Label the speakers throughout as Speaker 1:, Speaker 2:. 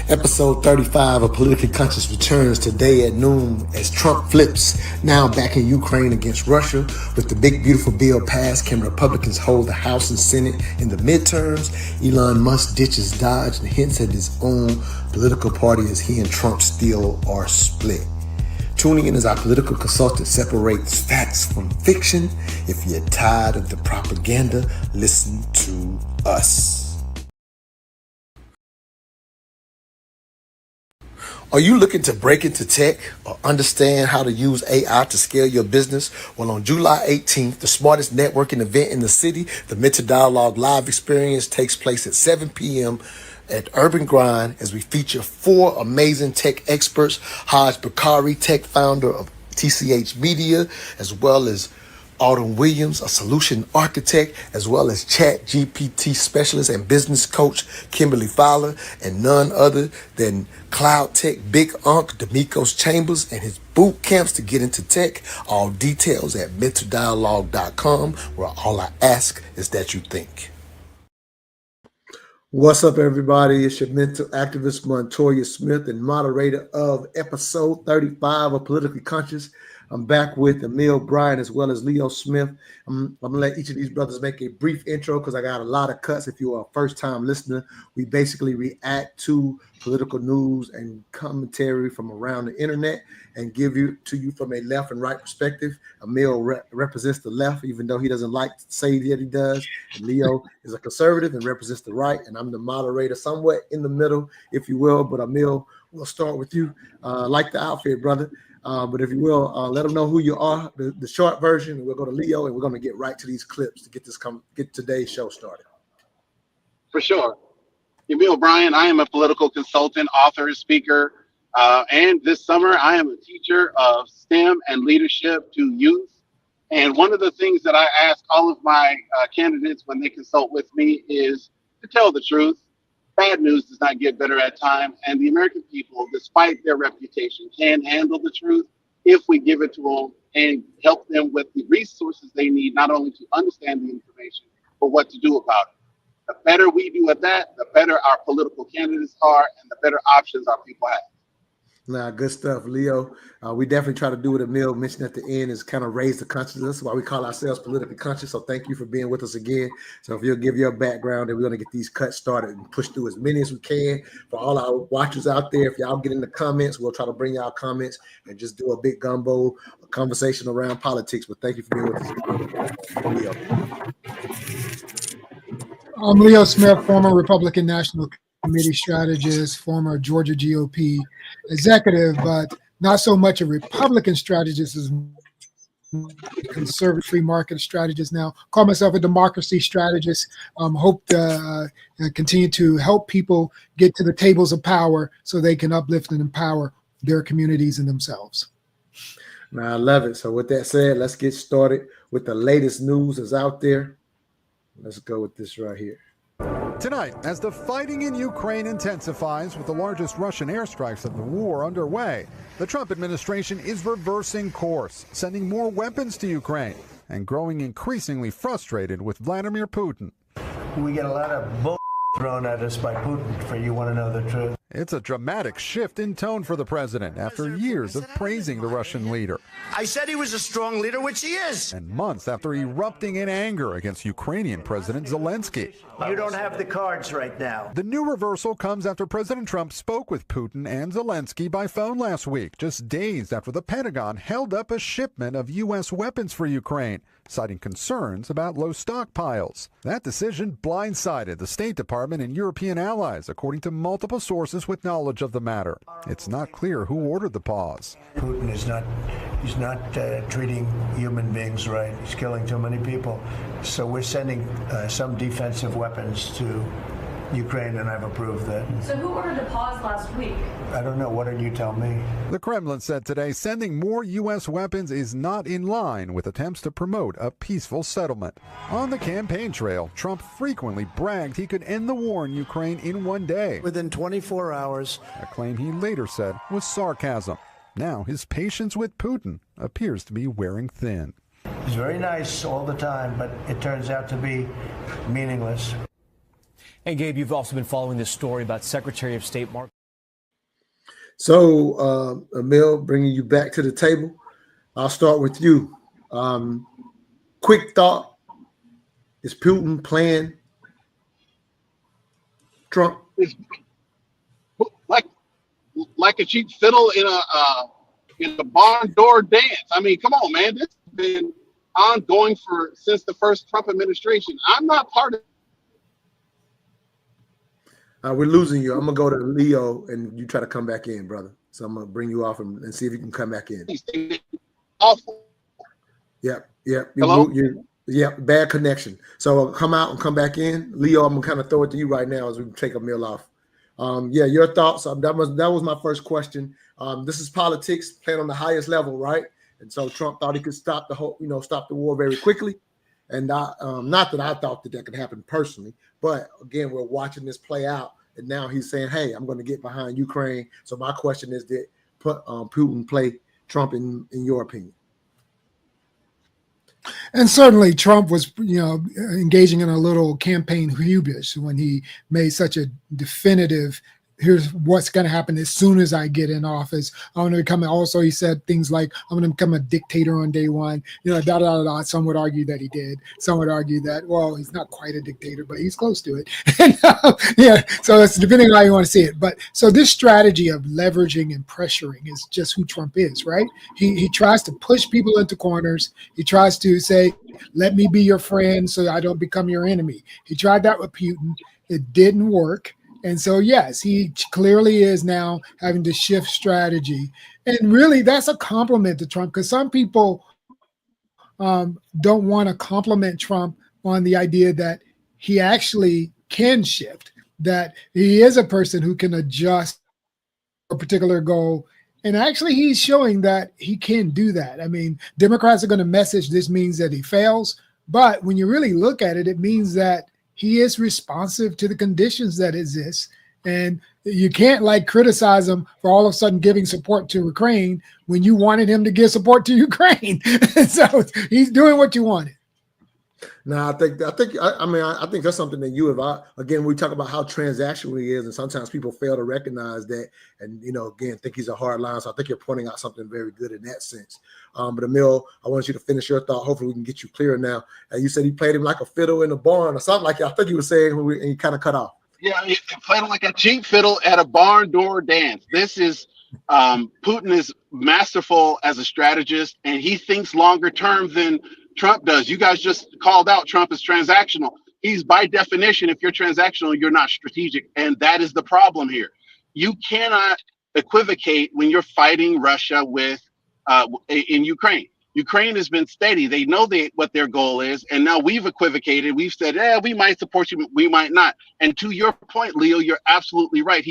Speaker 1: Episode 35 of Politically Conscious returns today at noon as Trump flips, now back in Ukraine against Russia. With the big beautiful bill passed, can Republicans hold the House and Senate in the midterms? Elon Musk ditches DOGE and hints at his own political party as he and Trump still are split. Tuning in as our political consultant separates facts from fiction. If you're tired of the propaganda, listen to us. Are you looking to break into tech or understand how to use AI to scale your business? Well, on July 18th, the smartest networking event in the city, the Mentor Dialogue Live Experience, takes place at 7 p.m. at Urban Grind as we feature 4 amazing tech experts: Haj Bakari, tech founder of TCH Media, as well as Autumn Williams, a solution architect, as well as Chat GPT specialist and business coach Kimberly Fowler, and none other than Cloud Tech Big Unc D'Amico's Chambers and his boot camps to get into tech. All details at mentordialogue.com, where all I ask is that you think. What's up, everybody? It's your mental activist, Montoya Smith, and moderator of episode 35 of Politically Conscious. I'm back with Emil Bryan as well as Leo Smith. I'm going to let each of these brothers make a brief intro because I got a lot of cuts. If you're a first-time listener, we basically react to political news and commentary from around the internet and give you to you from a left and right perspective. Emil represents the left, even though he doesn't like to say that he does. And Leo is a conservative and represents the right. And I'm the moderator, somewhat in the middle, if you will. But Emil, we'll start with you. Like the outfit, brother. But if you will, let them know who you are, the short version, and we'll go to Leo, and we're going to get right to these clips to get today's show started.
Speaker 2: For sure. Emil Bryan, I am a political consultant, author, speaker, and this summer I am a teacher of STEM and leadership to youth. And one of the things that I ask all of my candidates when they consult with me is to tell the truth. Bad news does not get better at times, and the American people, despite their reputation, can handle the truth if we give it to them and help them with the resources they need, not only to understand the information, but what to do about it. The better we do at that, the better our political candidates are, and the better options our people have.
Speaker 1: Nah, good stuff, Leo. We definitely try to do what Emil mentioned at the end, is kind of raise the consciousness. That's why we call ourselves politically conscious. So thank you for being with us again. So if you'll give your background, then we're going to get these cuts started and push through as many as we can. For all our watchers out there, if y'all get in the comments, we'll try to bring y'all comments and just do a big gumbo conversation around politics. But thank you for being with us, Leo.
Speaker 3: I'm Leo Smith, former Republican National Committee strategist, former Georgia GOP executive, but not so much a Republican strategist as conservative free market strategist now. Call myself a democracy strategist. Hope to continue to help people get to the tables of power so they can uplift and empower their communities and themselves.
Speaker 1: Now, I love it. So with that said, let's get started with the latest news that's out there. Let's go with this right here.
Speaker 4: Tonight, as the fighting in Ukraine intensifies with the largest Russian airstrikes of the war underway, the Trump administration is reversing course, sending more weapons to Ukraine, and growing increasingly frustrated with Vladimir Putin.
Speaker 5: We get a lot of bull thrown at us by Putin, for you want to know the truth.
Speaker 4: It's a dramatic shift in tone for the president after years of praising the Russian leader.
Speaker 6: I said he was a strong leader, which he is.
Speaker 4: And months after erupting in anger against Ukrainian President Zelensky.
Speaker 5: You don't have the cards right now.
Speaker 4: The new reversal comes after President Trump spoke with Putin and Zelensky by phone last week, just days after the Pentagon held up a shipment of U.S. weapons for Ukraine, citing concerns about low stockpiles. That decision blindsided the State Department and European allies, according to multiple sources with knowledge of the matter. It's not clear who ordered the pause.
Speaker 5: Putin is not treating human beings right. He's killing too many people. So we're sending some defensive weapons to Ukraine, and I've approved that.
Speaker 7: So who ordered the pause last week?
Speaker 5: I don't know. What did you tell me?
Speaker 4: The Kremlin said today sending more U.S. weapons is not in line with attempts to promote a peaceful settlement. On the campaign trail, Trump frequently bragged he could end the war in Ukraine in one day.
Speaker 5: Within 24 hours.
Speaker 4: A claim he later said was sarcasm. Now his patience with Putin appears to be wearing thin.
Speaker 5: He's very nice all the time, but it turns out to be meaningless.
Speaker 8: And Gabe, you've also been following this story about Secretary of State Mark
Speaker 1: So, Emil, bringing you back to the table. I'll start with you. Quick thought: is Putin playing Trump?
Speaker 2: It's like a cheap fiddle in a barn door dance. I mean, come on, man. This has been ongoing since the first Trump administration. I'm not part of.
Speaker 1: We're losing you. I'm gonna go to Leo, and you try to come back in, brother. So I'm gonna bring you off and see if you can come back in.
Speaker 2: Awful.
Speaker 1: Yep.
Speaker 2: Hello?
Speaker 1: Bad connection. So come out and come back in. Leo, I'm gonna kind of throw it to you right now as we take a meal off. Your thoughts. That was my first question. This is politics playing on the highest level, right? And so Trump thought he could stop the war very quickly. And not that I thought that could happen personally, but again, we're watching this play out. And now he's saying, "Hey, I'm going to get behind Ukraine." So my question is, did Putin play Trump in your opinion?
Speaker 3: And certainly Trump was, engaging in a little campaign hubris when he made such a definitive, here's what's going to happen as soon as I get in office. I'm going to become, also he said things like, I'm going to become a dictator on day one, Some would argue that he did. Some would argue that, well, he's not quite a dictator, but he's close to it. So it's depending on how you want to see it. But so this strategy of leveraging and pressuring is just who Trump is, right? He tries to push people into corners. He tries to say, let me be your friend so I don't become your enemy. He tried that with Putin. It didn't work. And so, yes, he clearly is now having to shift strategy. And really, that's a compliment to Trump, because some people don't want to compliment Trump on the idea that he actually can shift, that he is a person who can adjust a particular goal. And actually, he's showing that he can do that. I mean, Democrats are going to message this means that he fails. But when you really look at it, it means that he is responsive to the conditions that exist. And you can't criticize him for all of a sudden giving support to Ukraine when you wanted him to give support to Ukraine. So he's doing what you wanted.
Speaker 1: No, I think that's something that you have. Again, we talk about how transactional he is, and sometimes people fail to recognize that, and again, think he's a hard line. So I think you're pointing out something very good in that sense. But Emil, I want you to finish your thought. Hopefully, we can get you clearer now. You said he played him like a fiddle in a barn or something like that. I think you were saying, and he kind of cut off.
Speaker 2: Yeah, he played him like a cheap fiddle at a barn door dance. This is Putin is masterful as a strategist, and he thinks longer term than Trump does. You guys just called out Trump as transactional. He's by definition, if you're transactional, you're not strategic. And that is the problem here. You cannot equivocate when you're fighting Russia in Ukraine. Ukraine has been steady. They know what their goal is. And now we've equivocated. We've said, we might support you, we might not. And to your point, Leo, you're absolutely right.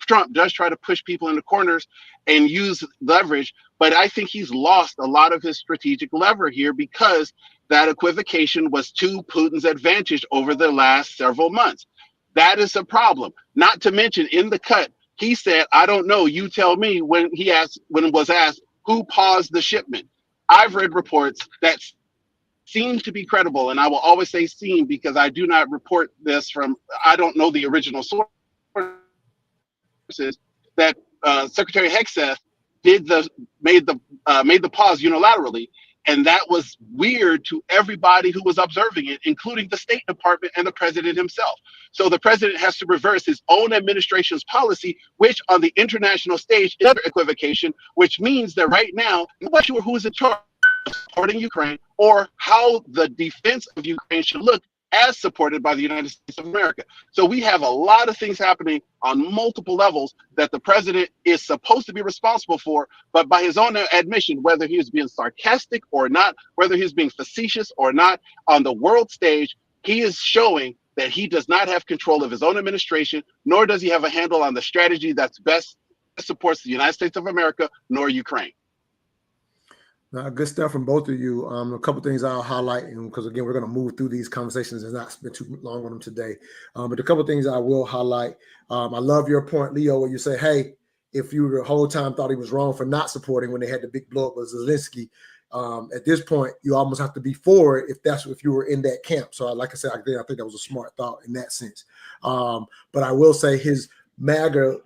Speaker 2: Trump does try to push people into corners and use leverage. But I think he's lost a lot of his strategic lever here, because that equivocation was to Putin's advantage over the last several months. That is a problem. Not to mention, in the cut, he said, I don't know, you tell me, when it was asked who paused the shipment. I've read reports that seem to be credible, and I will always say seem, because I do not report this I don't know the original sources, that Secretary Hegseth made the pause unilaterally, and that was weird to everybody who was observing it, including the State Department and the president himself. So the president has to reverse his own administration's policy, which on the international stage is another equivocation, which means that right now, I'm not sure who is in charge of supporting Ukraine or how the defense of Ukraine should look as supported by the United States of America. So we have a lot of things happening on multiple levels that the president is supposed to be responsible for, but by his own admission, whether he is being sarcastic or not, whether he's being facetious or not, on the world stage, he is showing that he does not have control of his own administration, nor does he have a handle on the strategy that's best supports the United States of America, nor Ukraine.
Speaker 1: Good stuff from both of you. A couple things I'll highlight, because again, we're going to move through these conversations and not spend too long on them today. But a couple things I will highlight. I love your point, Leo, where you say, hey, if you the whole time thought he was wrong for not supporting when they had the big blow up with Zelensky, at this point, you almost have to be for it if you were in that camp. So like I said, I think that was a smart thought in that sense. But I will say his MAGA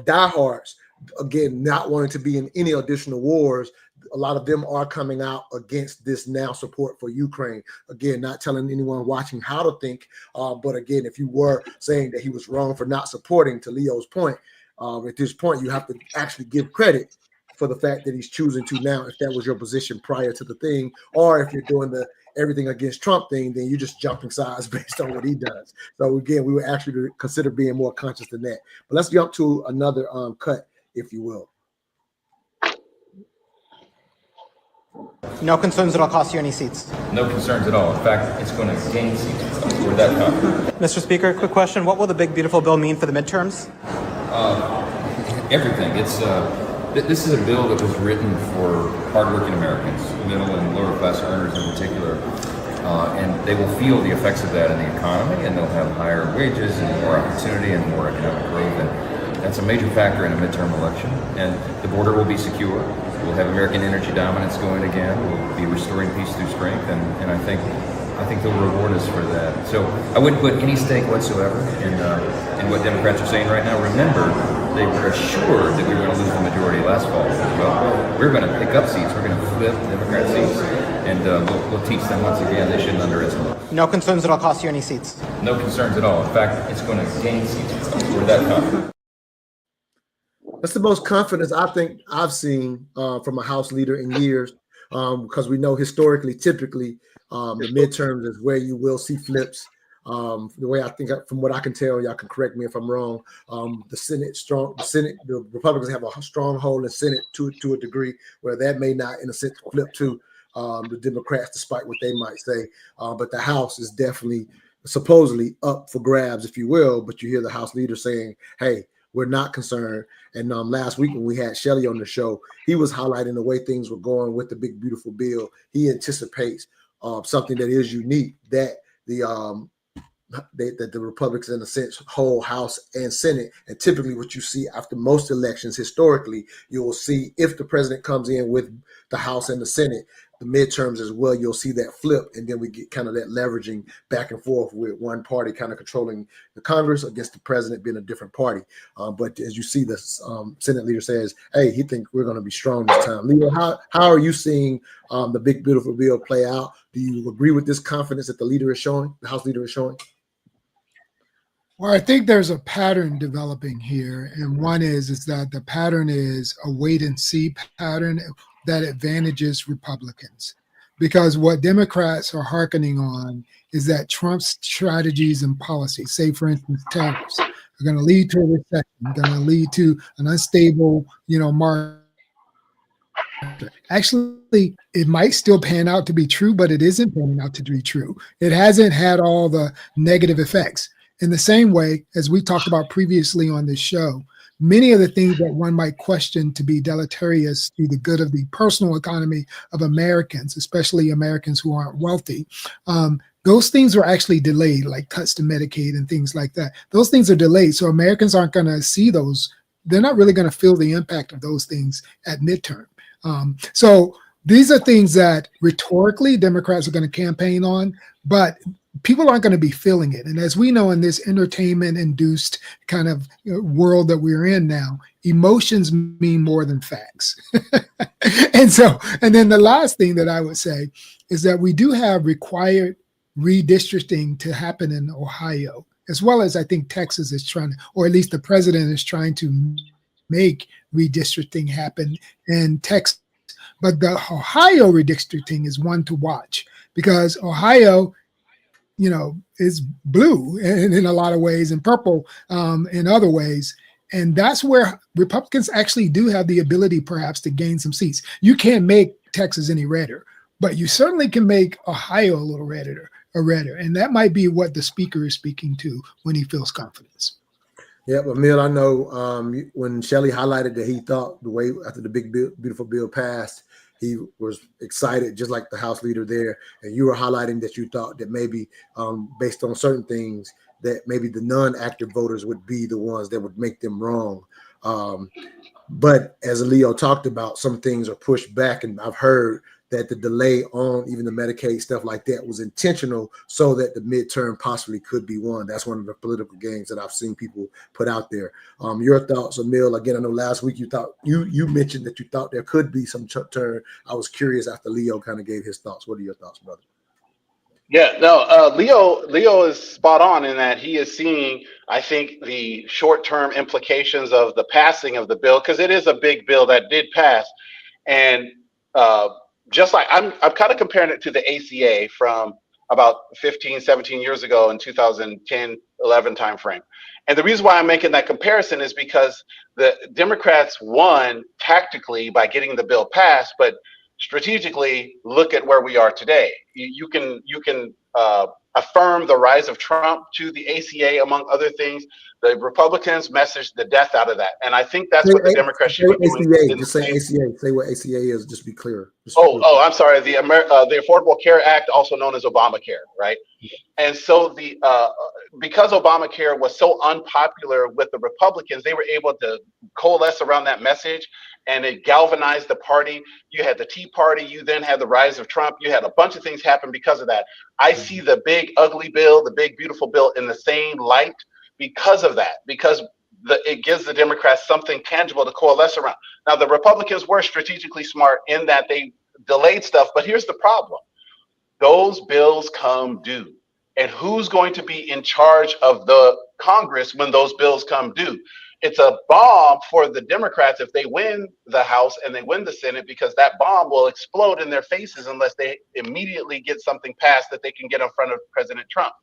Speaker 1: diehards, again, not wanting to be in any additional wars, a lot of them are coming out against this now support for Ukraine. Again, not telling anyone watching how to think, but again, if you were saying that he was wrong for not supporting, to Leo's point, at this point, you have to actually give credit for the fact that he's choosing to now, if that was your position prior to the thing, or if you're doing the everything against Trump thing, then you're just jumping sides based on what he does. So again, we would actually consider being more conscious than that. But let's jump to another cut, if you will.
Speaker 8: No concerns it'll cost you any seats?
Speaker 9: No concerns at all. In fact, it's going to gain seats. We're that confident.
Speaker 8: Mr. Speaker, quick question. What will the big, beautiful bill mean for the midterms?
Speaker 9: Everything. This is a bill that was written for hardworking Americans, middle and lower class earners in particular, and they will feel the effects of that in the economy, and they'll have higher wages and more opportunity and more economic growth, and that's a major factor in a midterm election. And the border will be secure. We'll have American energy dominance going again. We'll be restoring peace through strength, and I think they'll reward us for that. So I wouldn't put any stake whatsoever in what Democrats are saying right now. Remember, they were assured that we were going to lose the majority last fall. Well, we're going to pick up seats. We're going to flip Democrat seats, and we'll teach them once again they shouldn't underestimate.
Speaker 8: No concerns it'll cost you any seats?
Speaker 9: No concerns at all. In fact, it's going to gain seats. We're that confident.
Speaker 1: That's the most confidence I think I've seen from a House leader in years, because we know historically, typically, the midterms is where you will see flips. The way I think, from what I can tell, y'all can correct me if I'm wrong. The Republicans have a strong hold in the Senate to a degree where that may not, in a sense, flip to the Democrats, despite what they might say. But the House is definitely supposedly up for grabs, if you will. But you hear the House leader saying, "Hey, we're not concerned." And last week when we had Shelley on the show, he was highlighting the way things were going with the big, beautiful bill. He anticipates something that is unique, that that the Republicans, in a sense, hold House and Senate. And typically what you see after most elections, historically, you will see if the president comes in with the House and the Senate, the midterms as well, you'll see that flip. And then we get kind of that leveraging back and forth with one party kind of controlling the Congress against the president being a different party. But as you see, the Senate leader says, hey, he thinks we're going to be strong this time. Leo, how are you seeing the big, beautiful bill play out? Do you agree with this confidence that the leader is showing, the House leader is showing?
Speaker 3: Well, I think there's a pattern developing here, and one is that the pattern is a wait and see pattern that advantages Republicans, because what Democrats are hearkening on is that Trump's strategies and policies, say for instance tariffs, are going to lead to a recession, going to lead to an unstable, market. Actually, it might still pan out to be true, but it isn't panning out to be true. It hasn't had all the negative effects. In the same way, as we talked about previously on this show, many of the things that one might question to be deleterious to the good of the personal economy of Americans, especially Americans who aren't wealthy, those things are actually delayed, like cuts to Medicaid and things like that. Those things are delayed, so Americans aren't going to see those. They're not really going to feel the impact of those things at midterm. So these are things that rhetorically Democrats are going to campaign on, but people aren't going to be feeling it. And as we know, in this entertainment-induced kind of world that we're in now, emotions mean more than facts. And then the last thing that I would say is that we do have required redistricting to happen in Ohio, as well as I think Texas is trying to, or at least the president is trying to make redistricting happen in Texas. But the Ohio redistricting is one to watch, because Ohio, is blue in a lot of ways and purple in other ways. And that's where Republicans actually do have the ability perhaps to gain some seats. You can't make Texas any redder, but you certainly can make Ohio a little redder. And that might be what the speaker is speaking to when he feels confidence.
Speaker 1: Yeah, but Emil, I know when Shelley highlighted that he thought the way after the big, beautiful bill passed, he was excited, just like the House leader there. And you were highlighting that you thought that maybe based on certain things, that maybe the non-active voters would be the ones that would make them wrong. But as Leo talked about, some things are pushed back. And I've heard that the delay on even the Medicaid stuff like that was intentional so that the midterm possibly could be won. That's one of the political games that I've seen people put out there. Your thoughts, Emil? Again, I know last week you mentioned that you thought there could be some turn. I was curious after Leo kind of gave his thoughts. What are your thoughts, brother?
Speaker 2: Yeah, no, Leo is spot on in that he is seeing, I think, the short-term implications of the passing of the bill, because it is a big bill that did pass. And just like I'm kind of comparing it to the ACA from about 15, 17 years ago in 2010, 11 timeframe. And the reason why I'm making that comparison is because the Democrats won tactically by getting the bill passed, but strategically, look at where we are today. You can affirm the rise of Trump to the ACA, among other things. The Republicans messaged the death out of that, and I think that's what the Democrats should be doing.
Speaker 1: ACA, just say ACA. Say what ACA is. Just be clear.
Speaker 2: I'm sorry. The Affordable Care Act, also known as Obamacare, right? And so because Obamacare was so unpopular with the Republicans, they were able to coalesce around that message, and it galvanized the party. You had the Tea Party. You then had the rise of Trump. You had a bunch of things happen because of that. I see the big ugly bill, the big beautiful bill, in the same light because of that. Because it gives the Democrats something tangible to coalesce around. Now, the Republicans were strategically smart in that they delayed stuff, but here's the problem. Those bills come due. And who's going to be in charge of the Congress when those bills come due? It's a bomb for the Democrats if they win the House and they win the Senate, because that bomb will explode in their faces unless they immediately get something passed that they can get in front of President Trump.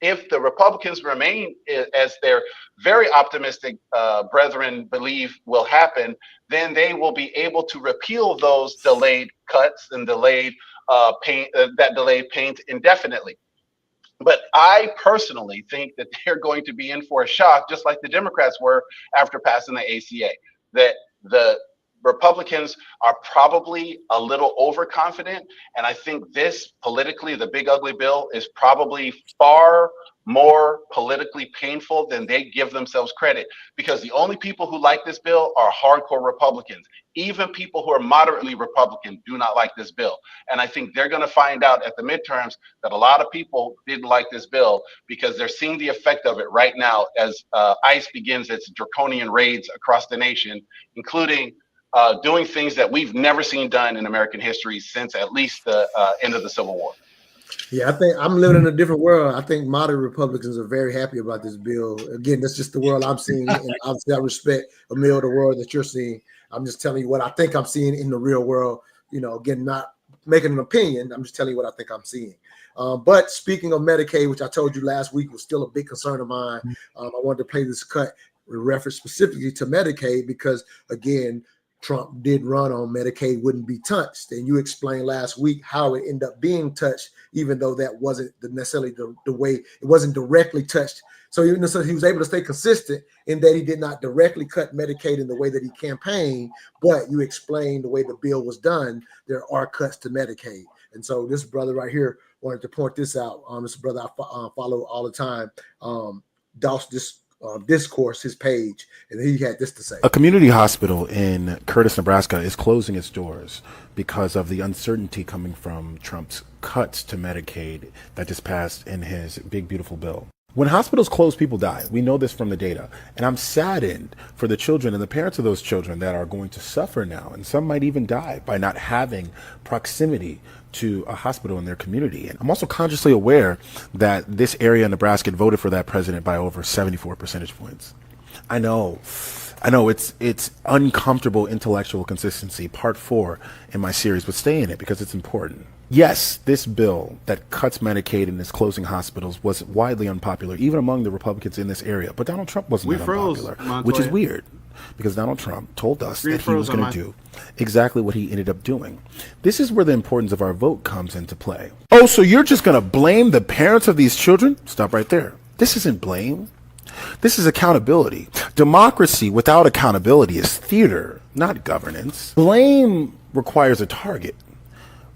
Speaker 2: If the Republicans remain as their very optimistic brethren believe will happen, then they will be able to repeal those delayed cuts and delayed paint indefinitely. But I personally think that they're going to be in for a shock, just like the Democrats were after passing the ACA, that the Republicans are probably a little overconfident. And I think this politically, the big ugly bill, is probably far more politically painful than they give themselves credit, because the only people who like this bill are hardcore Republicans. Even people who are moderately Republican do not like this bill. And I think they're going to find out at the midterms that a lot of people didn't like this bill because they're seeing the effect of it right now as ICE begins its draconian raids across the nation, including doing things that we've never seen done in American history since at least the end of the Civil War.
Speaker 1: Yeah, I think I'm living in a different world. I think moderate Republicans are very happy about this bill. Again, that's just the world I'm seeing. And obviously I respect, Emil, the world that you're seeing. I'm just telling you what I think I'm seeing in the real world. You know, again, not making an opinion. I'm just telling you what I think I'm seeing. But speaking of Medicaid, which I told you last week was still a big concern of mine, I wanted to play this cut with reference specifically to Medicaid because, again, Trump did run on Medicaid wouldn't be touched. And you explained last week how it ended up being touched, even though that wasn't necessarily the way, it wasn't directly touched. So he was able to stay consistent in that he did not directly cut Medicaid in the way that he campaigned, but you explained the way the bill was done, there are cuts to Medicaid. And so this brother right here wanted to point this out. This brother I follow all the time, Discourse, his page, and he had this to say.
Speaker 10: A community hospital in Curtis, Nebraska is closing its doors because of the uncertainty coming from Trump's cuts to Medicaid that just passed in his big, beautiful bill. When hospitals close, people die. We know this from the data. And I'm saddened for the children and the parents of those children that are going to suffer now. And some might even die by not having proximity to a hospital in their community. And I'm also consciously aware that this area in Nebraska voted for that president by over 74 percentage points. I know it's uncomfortable intellectual consistency, part 4 in my series, but stay in it because it's important. Yes, this bill that cuts Medicaid and is closing hospitals was widely unpopular, even among the Republicans in this area. But Donald Trump wasn't that unpopular, which is weird because Donald Trump told us that he was going to do exactly what he ended up doing. This is where the importance of our vote comes into play. Oh, so you're just going to blame the parents of these children? Stop right there. This isn't blame. This is accountability. Democracy without accountability is theater, not governance. Blame requires a target,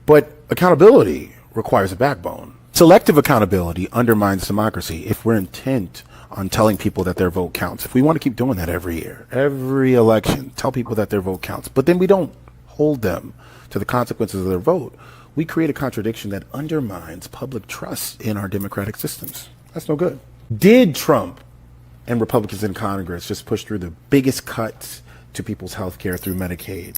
Speaker 10: but accountability requires a backbone. Selective accountability undermines democracy if we're intent on telling people that their vote counts. If we want to keep doing that every year, every election, tell people that their vote counts, but then we don't hold them to the consequences of their vote, we create a contradiction that undermines public trust in our democratic systems. That's no good. Did Trump and Republicans in Congress just push through the biggest cuts to people's health care through Medicaid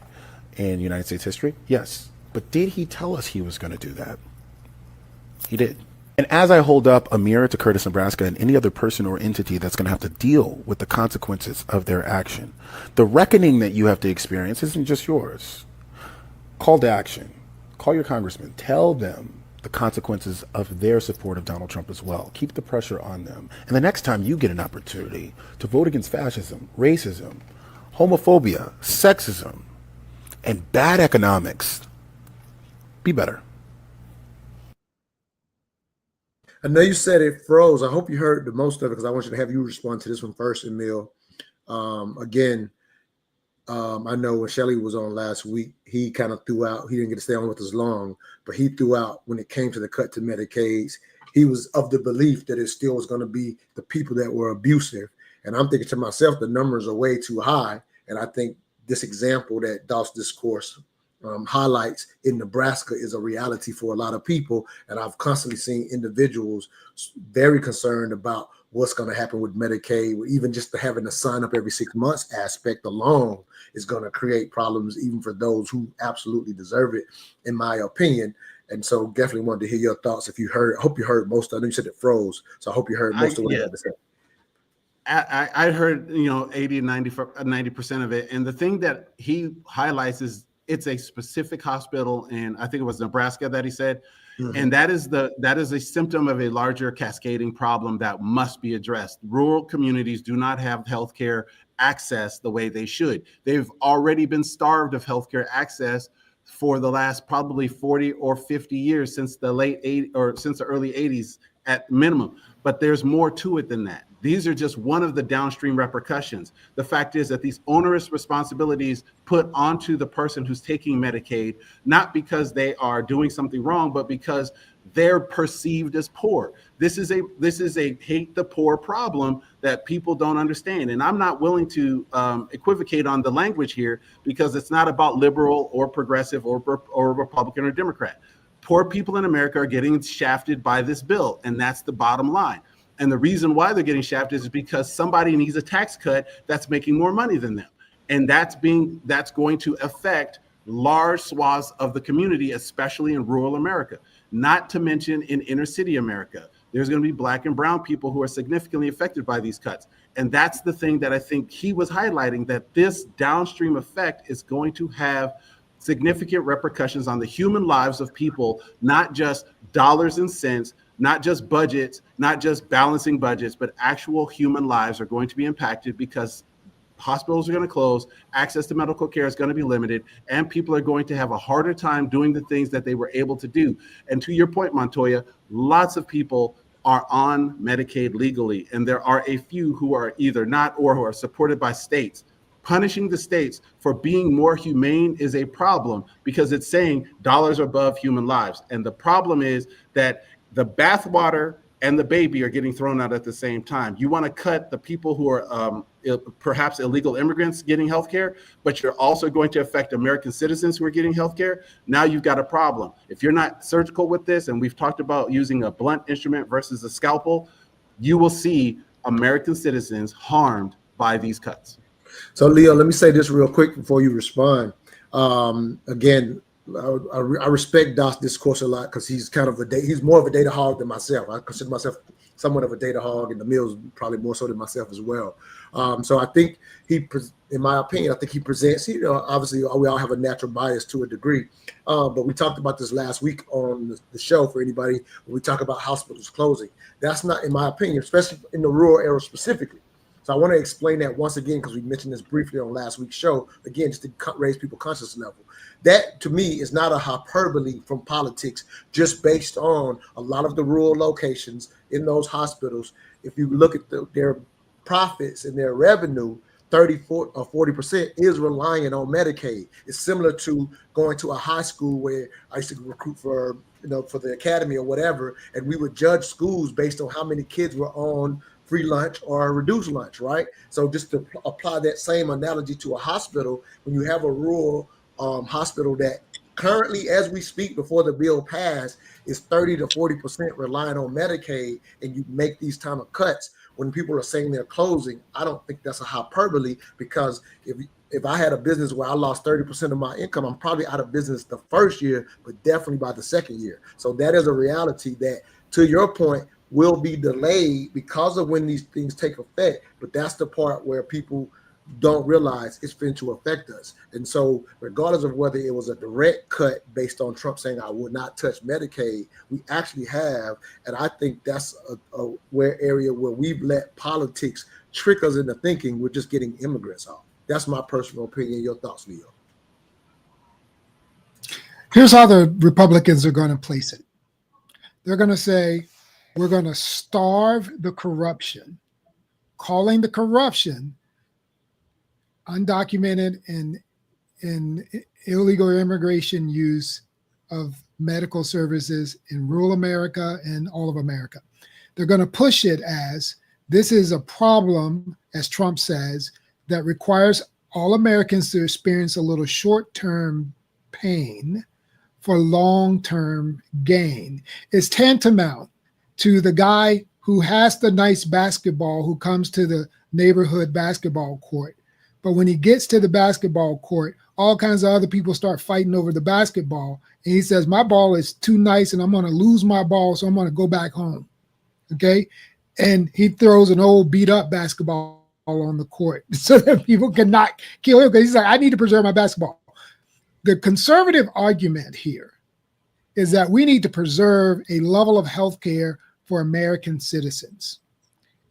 Speaker 10: in United States history? Yes. But did he tell us he was going to do that? He did. And as I hold up a mirror to Curtis, Nebraska, and any other person or entity that's going to have to deal with the consequences of their action, the reckoning that you have to experience isn't just yours. Call to action. Call your congressman. Tell them the consequences of their support of Donald Trump as well. Keep the pressure on them. And the next time you get an opportunity to vote against fascism, racism, homophobia, sexism, and bad economics, be better.
Speaker 1: I know you said it froze. I hope you heard the most of it because I want you to have you respond to this one first, Emil. Again, I know when Shelley was on last week, he kind of threw out, he didn't get to stay on with us long, but he threw out when it came to the cut to Medicaid, he was of the belief that it still was going to be the people that were abusive. And I'm thinking to myself, the numbers are way too high. And I think this example that Doss Discourse highlights in Nebraska is a reality for a lot of people. And I've constantly seen individuals very concerned about what's going to happen with Medicaid. Even just having to sign up every 6 months aspect alone is going to create problems even for those who absolutely deserve it, in my opinion. And so definitely wanted to hear your thoughts. If you heard, I hope you heard most. I know you said it froze, so I hope you heard most of what I had to say.
Speaker 2: I heard, 80 and 90% of it. And the thing that he highlights is it's a specific hospital, and I think it was Nebraska that he said, and that is a symptom of a larger cascading problem that must be addressed. Rural communities do not have healthcare access the way they should. They've already been starved of healthcare access for the last probably 40 or 50 years since the early 80s at minimum. But there's more to it than that. These are just one of the downstream repercussions. The fact is that these onerous responsibilities put onto the person who's taking Medicaid, not because they are doing something wrong, but because they're perceived as poor. This is a hate the poor problem that people don't understand. And I'm not willing to equivocate on the language here because it's not about liberal or progressive or Republican or Democrat. Poor people in America are getting shafted by this bill, and that's the bottom line. And the reason why they're getting shafted is because somebody needs a tax cut that's making more money than them. And that's going to affect large swaths of the community, especially in rural America, not to mention in inner city America. There's going to be Black and brown people who are significantly affected by these cuts. And that's the thing that I think he was highlighting, that this downstream effect is going to have significant repercussions on the human lives of people, not just dollars and cents, not just budgets, not just balancing budgets, but actual human lives are going to be impacted because hospitals are going to close, access to medical care is going to be limited, and people are going to have a harder time doing the things that they were able to do. And to your point, Montoya, lots of people are on Medicaid legally, and there are a few who are either not or who are supported by states. Punishing the states for being more humane is a problem because it's saying dollars are above human lives. And the problem is that the bathwater and the baby are getting thrown out at the same time. You want to cut the people who are perhaps illegal immigrants getting health care, but you're also going to affect American citizens who are getting health care. Now you've got a problem. If you're not surgical with this, and we've talked about using a blunt instrument versus a scalpel, you will see American citizens harmed by these cuts.
Speaker 1: So, Leo, let me say this real quick before you respond. Again, I respect Doss Discourse a lot because he's kind of he's more of a data hog than myself. I consider myself somewhat of a data hog, and the Mills probably more so than myself as well. So I think in my opinion, I think he presents, obviously we all have a natural bias to a degree, but we talked about this last week on the show for anybody when we talk about hospitals closing. That's not, in my opinion, especially in the rural area specifically. So I want to explain that once again, because we mentioned this briefly on last week's show, again, just to raise people's conscious level. That, to me, is not a hyperbole from politics, just based on a lot of the rural locations in those hospitals. If you look at their profits and their revenue, 34 or 40% is relying on Medicaid. It's similar to going to a high school where I used to recruit for the academy or whatever, and we would judge schools based on how many kids were on free lunch or reduced lunch, right? So just to apply that same analogy to a hospital, when you have a rural hospital that currently, as we speak, before the bill passed, is 30 to 40% relying on Medicaid, and you make these kind of cuts when people are saying they're closing, I don't think that's a hyperbole, because if I had a business where I lost 30% of my income, I'm probably out of business the first year, but definitely by the second year. So that is a reality that, to your point, will be delayed because of when these things take effect. But that's the part where people don't realize it's going to affect us. And so regardless of whether it was a direct cut based on Trump saying I would not touch Medicaid, we actually have, and I think that's a area where we've let politics trick us into thinking we're just getting immigrants off. That's my personal opinion. Your thoughts, Leo?
Speaker 3: Here's how the Republicans are going to place it. They're going to say, we're going to starve the corruption, calling the corruption undocumented and illegal immigration use of medical services in rural America and all of America. They're going to push it as this is a problem, as Trump says, that requires all Americans to experience a little short-term pain for long-term gain. It's tantamount to the guy who has the nice basketball who comes to the neighborhood basketball court. But when he gets to the basketball court, all kinds of other people start fighting over the basketball. And he says, my ball is too nice and I'm going to lose my ball, so I'm going to go back home. Okay? And he throws an old beat up basketball on the court so that people cannot kill him, because he's like, I need to preserve my basketball. The conservative argument here is that we need to preserve a level of health care for American citizens,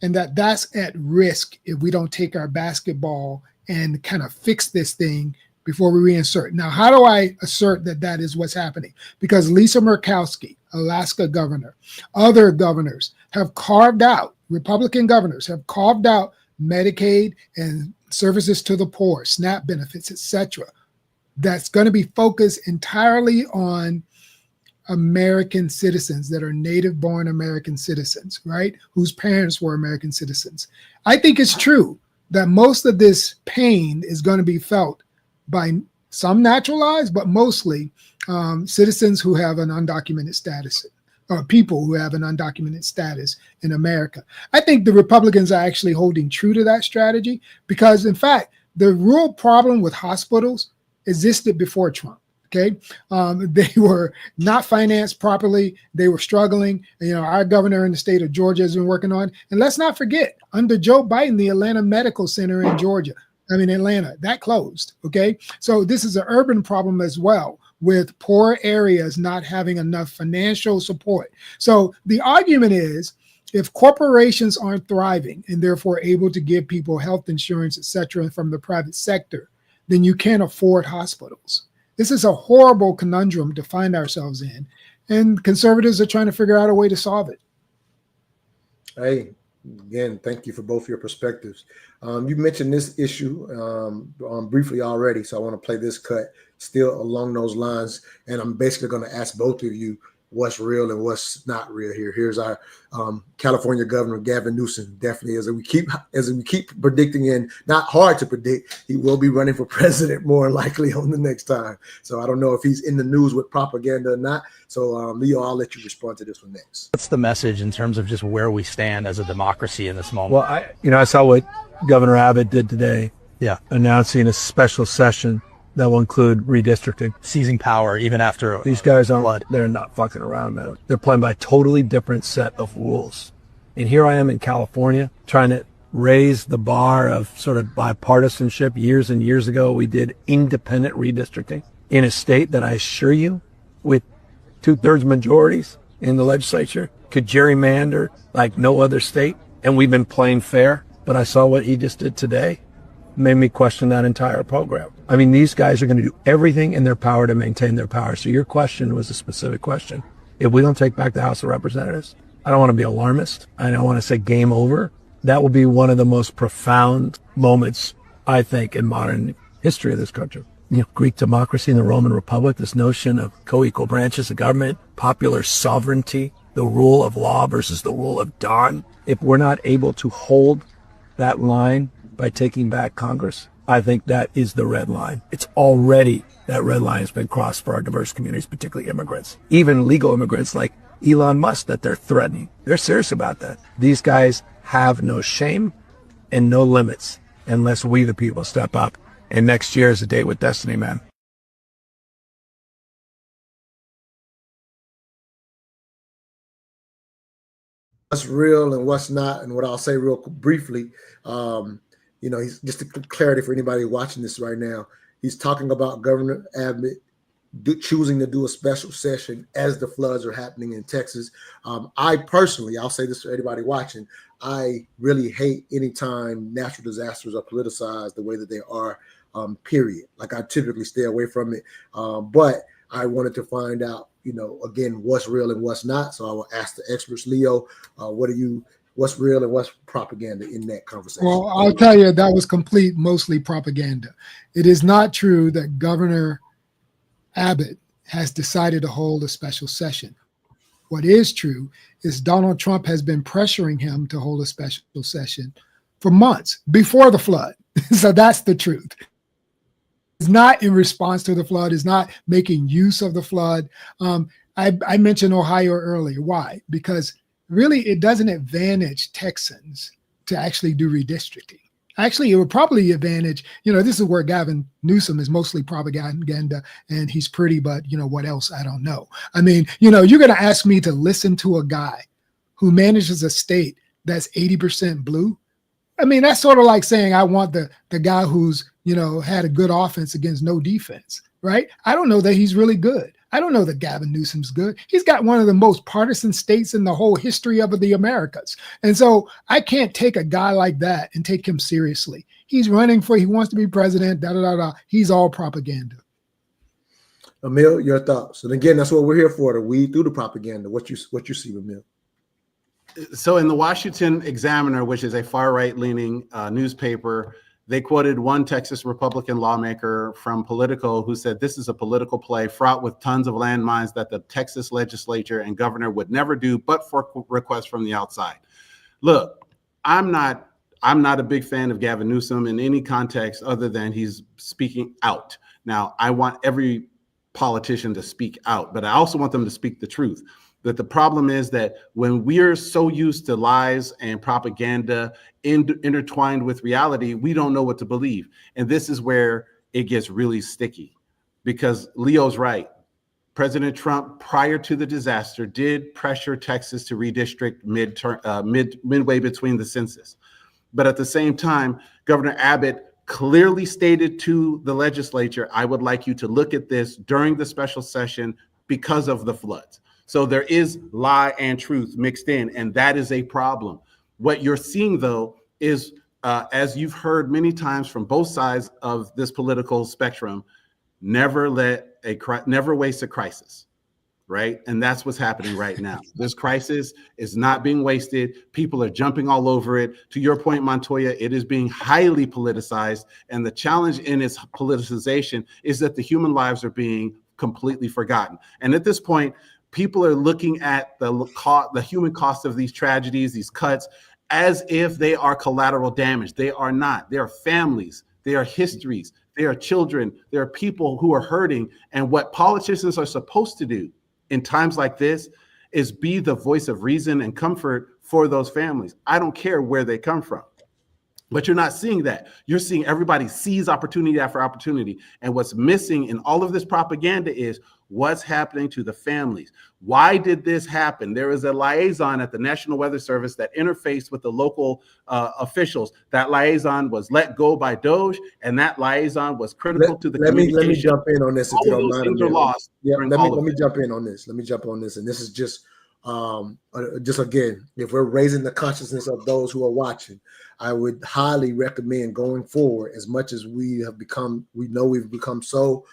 Speaker 3: and that's at risk if we don't take our basketball and kind of fix this thing before we reinsert. Now, how do I assert that that is what's happening? Because Lisa Murkowski, Alaska governor, other governors have carved out, Republican governors have carved out Medicaid and services to the poor, SNAP benefits, etc. That's going to be focused entirely on American citizens that are native-born American citizens, right? Whose parents were American citizens. I think it's true that most of this pain is going to be felt by some naturalized, but mostly citizens who have an undocumented status, or people who have an undocumented status in America. I think the Republicans are actually holding true to that strategy because, in fact, the real problem with hospitals existed before Trump. Okay, they were not financed properly. They were struggling. You know, our governor in the state of Georgia has been working on. And let's not forget, under Joe Biden, the Atlanta Medical Center in Atlanta, that closed. Okay, so this is an urban problem as well, with poor areas not having enough financial support. So the argument is, if corporations aren't thriving and therefore able to give people health insurance, et cetera, from the private sector, then you can't afford hospitals. This is a horrible conundrum to find ourselves in, and conservatives are trying to figure out a way to solve it.
Speaker 1: Hey, again, thank you for both your perspectives. You mentioned this issue briefly already, so I want to play this cut still along those lines, and I'm basically going to ask both of you what's real and what's not real here. Here's our California Governor Gavin Newsom. Definitely, as we keep predicting, and not hard to predict, he will be running for president more likely on the next time. So I don't know if he's in the news with propaganda or not. So Leo, I'll let you respond to this one next.
Speaker 11: What's the message in terms of just where we stand as a democracy in this moment?
Speaker 12: Well, I saw what Governor Abbott did today.
Speaker 11: Yeah,
Speaker 12: announcing a special session that will include redistricting.
Speaker 11: Seizing power even after
Speaker 12: these guys they're not fucking around, man. They're playing by a totally different set of rules. And here I am in California trying to raise the bar of sort of bipartisanship. Years and years ago, we did independent redistricting in a state that I assure you, with 2/3 majorities in the legislature, could gerrymander like no other state. And we've been playing fair. But I saw what he just did today. Made me question that entire program. I mean, these guys are going to do everything in their power to maintain their power. So your question was a specific question. If we don't take back the House of Representatives, I don't want to be alarmist. I don't want to say game over. That will be one of the most profound moments, I think, in modern history of this country. You know, Greek democracy and the Roman Republic, this notion of co-equal branches of government, popular sovereignty, the rule of law versus the rule of Don. If we're not able to hold that line by taking back Congress, I think that is the red line. It's already, that red line has been crossed for our diverse communities, particularly immigrants, even legal immigrants like Elon Musk that they're threatening. They're serious about that. These guys have no shame and no limits unless we, the people, step up. And next year is a date with destiny, man.
Speaker 1: What's real and what's not, and what I'll say real briefly, he's just a clarity for anybody watching this right now. He's talking about Governor Abbott choosing to do a special session as the floods are happening in Texas. I personally, I'll say this to anybody watching, I really hate anytime natural disasters are politicized the way that they are, period. Like, I typically stay away from it. But I wanted to find out, again, what's real and what's not. So I will ask the experts. Leo, what's real and what's propaganda in that conversation?
Speaker 3: Well, I'll tell you, that was mostly propaganda. It is not true that Governor Abbott has decided to hold a special session. What is true is Donald Trump has been pressuring him to hold a special session for months before the flood. So that's the truth. It's not in response to the flood. It's not making use of the flood. I mentioned Ohio earlier. Why? Because really it doesn't advantage Texans to actually do redistricting. Actually, it would probably advantage, this is where Gavin Newsom is mostly propaganda, and he's pretty, but what else? I don't know. I mean, you're going to ask me to listen to a guy who manages a state that's 80% blue. I mean, that's sort of like saying I want the guy who's, had a good offense against no defense, right? I don't know that he's really good. I don't know that Gavin Newsom's good. He's got one of the most partisan states in the whole history of the Americas. And so I can't take a guy like that and take him seriously. He wants to be president, He's all propaganda.
Speaker 1: Emil, your thoughts. And again, that's what we're here for, to weed through the propaganda. What you see, Emil?
Speaker 2: So in the Washington Examiner, which is a far-right leaning newspaper, they quoted one Texas Republican lawmaker from Politico who said this is a political play fraught with tons of landmines that the Texas legislature and governor would never do but for requests from the outside. Look, I'm not a big fan of Gavin Newsom in any context other than he's speaking out. Now, I want every politician to speak out, but I also want them to speak the truth. That the problem is that when we're so used to lies and propaganda intertwined with reality, we don't know what to believe. And this is where it gets really sticky, because Leo's right. President Trump, prior to the disaster, did pressure Texas to redistrict midway between the census. But at the same time, Governor Abbott clearly stated to the legislature, I would like you to look at this during the special session because of the floods. So there is lie and truth mixed in, and that is a problem. What you're seeing, though, is, as you've heard many times from both sides of this political spectrum, never waste a crisis, right? And that's what's happening right now. This crisis is not being wasted. People are jumping all over it. To your point, Montoya, it is being highly politicized, and the challenge in its politicization is that the human lives are being completely forgotten. And at this point, people are looking at the human cost of these tragedies, these cuts, as if they are collateral damage. They are not. They are families. They are histories. They are children. They are people who are hurting. And what politicians are supposed to do in times like this is be the voice of reason and comfort for those families. I don't care where they come from. But you're not seeing that. You're seeing everybody seize opportunity after opportunity. And what's missing in all of this propaganda is what's happening to the families. Why did this happen? There is a liaison at the National Weather Service that interfaced with the local officials. That liaison was let go by DOGE, and that liaison was critical to the communication.
Speaker 1: Let me jump in on this. If
Speaker 2: all
Speaker 1: you
Speaker 2: of
Speaker 1: don't
Speaker 2: those
Speaker 1: mind,
Speaker 2: things are lost.
Speaker 1: Yeah, let me jump in on this. Let me jump on this. And this is just again, if we're raising the consciousness of those who are watching, I would highly recommend going forward, as much as we've become so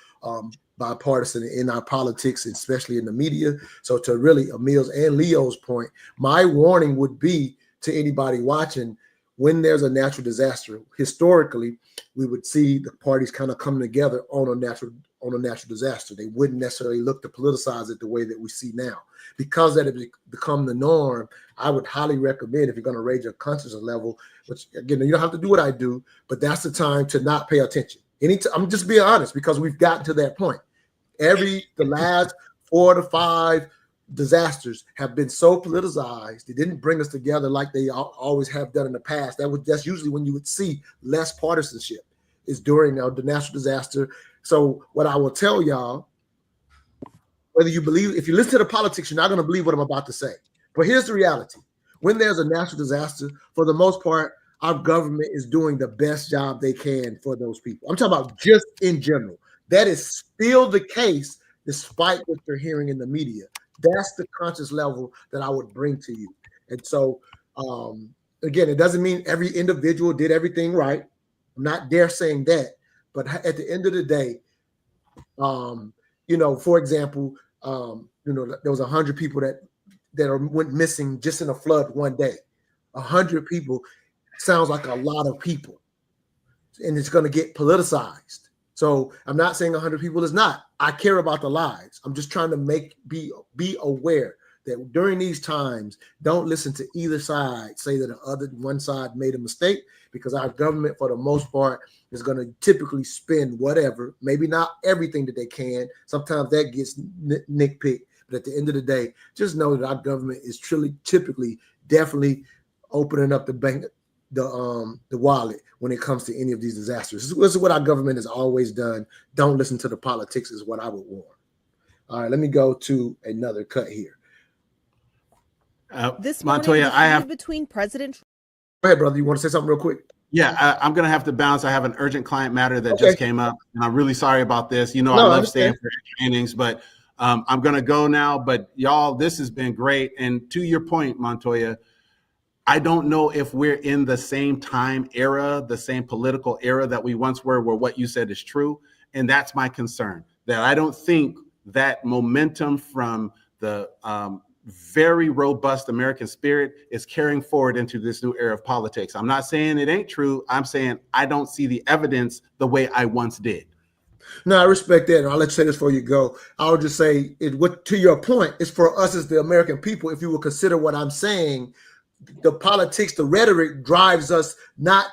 Speaker 1: bipartisan in our politics, especially in the media. So to really Emil's and Leo's point, my warning would be to anybody watching, when there's a natural disaster, historically, we would see the parties kind of come together on a natural on a natural disaster. They wouldn't necessarily look to politicize it the way that we see now. Because that has become the norm, I would highly recommend, if you're going to raise your consciousness level, which again, you don't have to do what I do, but that's the time to not pay attention. I'm just being honest, because we've gotten to that point. The last 4 to 5 disasters have been so politicized. They didn't bring us together like they always have done in the past. That's usually when you would see less partisanship, is during the natural disaster. So what I will tell y'all, whether you believe, if you listen to the politics, you're not going to believe what I'm about to say. But here's the reality. When there's a natural disaster, for the most part, our government is doing the best job they can for those people. I'm talking about just in general. That is still the case, despite what you're hearing in the media. That's the conscious level that I would bring to you. And so, again, it doesn't mean every individual did everything right. I'm not there saying that. But at the end of the day, for example, there was 100 people that went missing just in a flood one day. 100 people sounds like a lot of people, and it's going to get politicized. So I'm not saying 100 people is not. I care about the lives. I'm just trying to be aware that during these times, don't listen to either side say that one side made a mistake, because our government, for the most part, is going to typically spend whatever, maybe not everything that they can. Sometimes that gets nitpicked. But at the end of the day, just know that our government is typically definitely opening up the bank, the wallet when it comes to any of these disasters. This is what our government has always done. Don't listen to the politics is what I would warn. All right, let me go to another cut here.
Speaker 13: This
Speaker 14: Montoya, I have
Speaker 13: between President.
Speaker 1: Go ahead, brother. You want to say something real quick?
Speaker 14: Yeah, I'm going to have to bounce. I have an urgent client matter that just came up, and I'm really sorry about this. I love staying for trainings, but I'm going to go now. But y'all, this has been great. And to your point, Montoya, I don't know if we're in the same time era, the same political era that we once were, where what you said is true. And that's my concern, that I don't think that momentum from the very robust American spirit is carrying forward into this new era of politics. I'm not saying it ain't true. I'm saying I don't see the evidence the way I once did.
Speaker 1: No, I respect that. And I'll let you say this before you go. I'll just say, to your point, it's for us as the American people, if you will consider what I'm saying, the politics, the rhetoric drives us that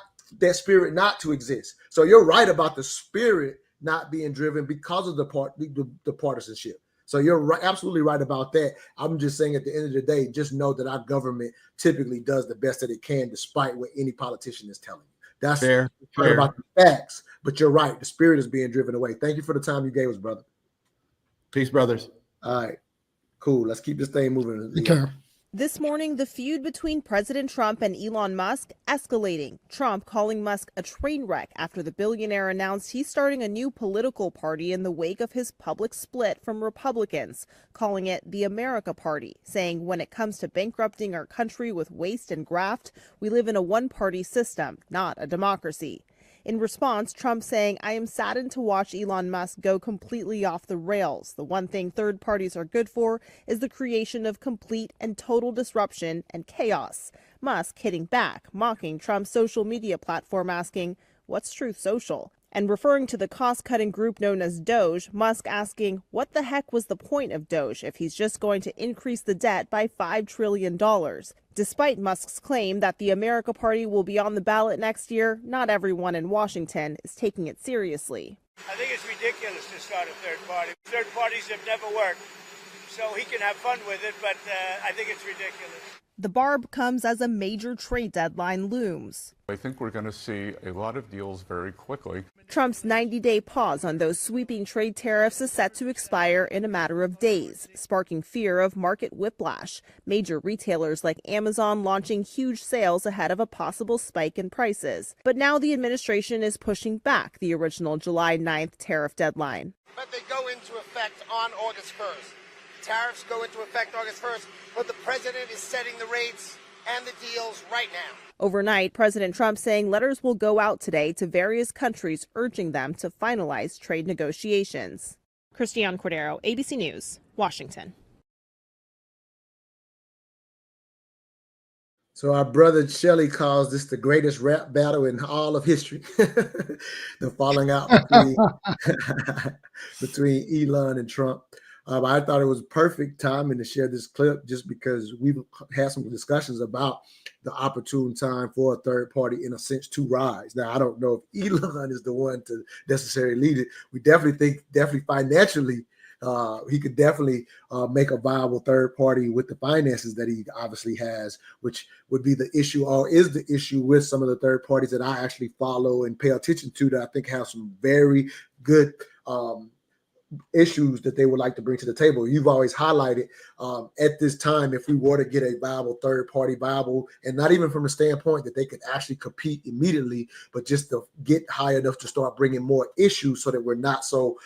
Speaker 1: spirit not to exist. So you're right about the spirit not being driven because of the partisanship. So you're right, absolutely right about that. I'm just saying, at the end of the day, just know that our government typically does the best that it can, despite what any politician is telling you. That's fair about the facts, but you're right. The spirit is being driven away. Thank you for the time you gave us, brother.
Speaker 14: Peace, brothers.
Speaker 1: All right, cool. Let's keep this thing moving.
Speaker 3: Okay.
Speaker 13: This morning, the feud between President Trump and Elon Musk escalating. Trump calling Musk a train wreck after the billionaire announced he's starting a new political party in the wake of his public split from Republicans, calling it the America Party, saying when it comes to bankrupting our country with waste and graft, we live in a one-party system, not a democracy. In response, Trump saying, I am saddened to watch Elon Musk go completely off the rails. The one thing third parties are good for is the creation of complete and total disruption and chaos. Musk hitting back, mocking Trump's social media platform, asking, what's Truth Social? And referring to the cost-cutting group known as DOGE, Musk asking, what the heck was the point of DOGE if he's just going to increase the debt by $5 trillion? Despite Musk's claim that the America Party will be on the ballot next year, not everyone in Washington is taking it seriously.
Speaker 15: I think it's ridiculous to start a third party. Third parties have never worked, so he can have fun with it, but I think it's ridiculous.
Speaker 13: The barb comes as a major trade deadline looms.
Speaker 16: I think we're going to see a lot of deals very quickly.
Speaker 13: Trump's 90-day pause on those sweeping trade tariffs is set to expire in a matter of days, sparking fear of market whiplash. Major retailers like Amazon launching huge sales ahead of a possible spike in prices. But now the administration is pushing back the original July 9th tariff deadline.
Speaker 17: But they go into effect on August 1st. Tariffs go into effect August 1st, but the president is setting the rates and the deals right now.
Speaker 13: Overnight, President Trump saying letters will go out today to various countries urging them to finalize trade negotiations. Christiane Cordero, ABC News, Washington.
Speaker 1: So our brother Shelley calls this the greatest rap battle in all of history. The falling out between Elon and Trump. I thought it was perfect timing to share this clip just because we've had some discussions about the opportune time for a third party, in a sense, to rise. Now, I don't know if Elon is the one to necessarily lead it. We definitely financially, he could definitely make a viable third party with the finances that he obviously has, which would be the issue, or is the issue, with some of the third parties that I actually follow and pay attention to, that I think have some very good issues that they would like to bring to the table. You've always highlighted at this time, if we were to get a viable third party, viable, and not even from the standpoint that they could actually compete immediately, but just to get high enough to start bringing more issues so that we're not so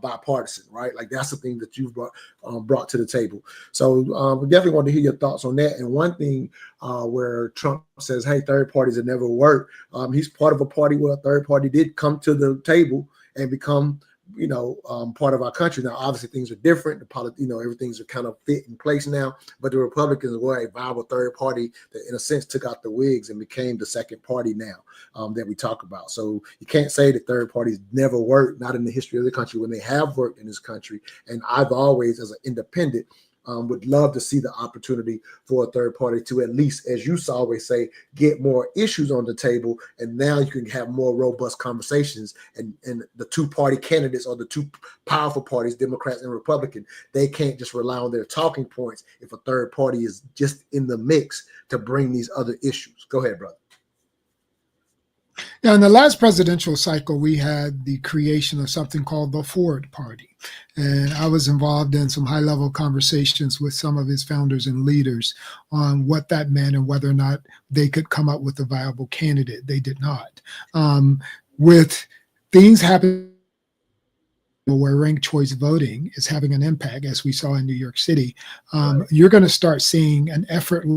Speaker 1: bipartisan, right? Like that's the thing that you've brought to the table. So we definitely want to hear your thoughts on that. And one thing where Trump says, hey, third parties have never worked. He's part of a party where a third party did come to the table and become part of our country. Now, obviously, things are different. Everything's are kind of fit in place now. But the Republicans were a viable third party that, in a sense, took out the Whigs and became the second party now that we talk about. So you can't say that third parties never worked, not in the history of the country, when they have worked in this country. And I've always, as an independent, would love to see the opportunity for a third party to, at least, as you always say, get more issues on the table. And now you can have more robust conversations. And the two-party candidates, or the two powerful parties, Democrats and Republican, they can't just rely on their talking points if a third party is just in the mix to bring these other issues. Go ahead, brother.
Speaker 3: Now, in the last presidential cycle, we had the creation of something called the Ford Party. And I was involved in some high-level conversations with some of his founders and leaders on what that meant and whether or not they could come up with a viable candidate. They did not. With things happening where ranked choice voting is having an impact, as we saw in New York City, you're going to start seeing an effort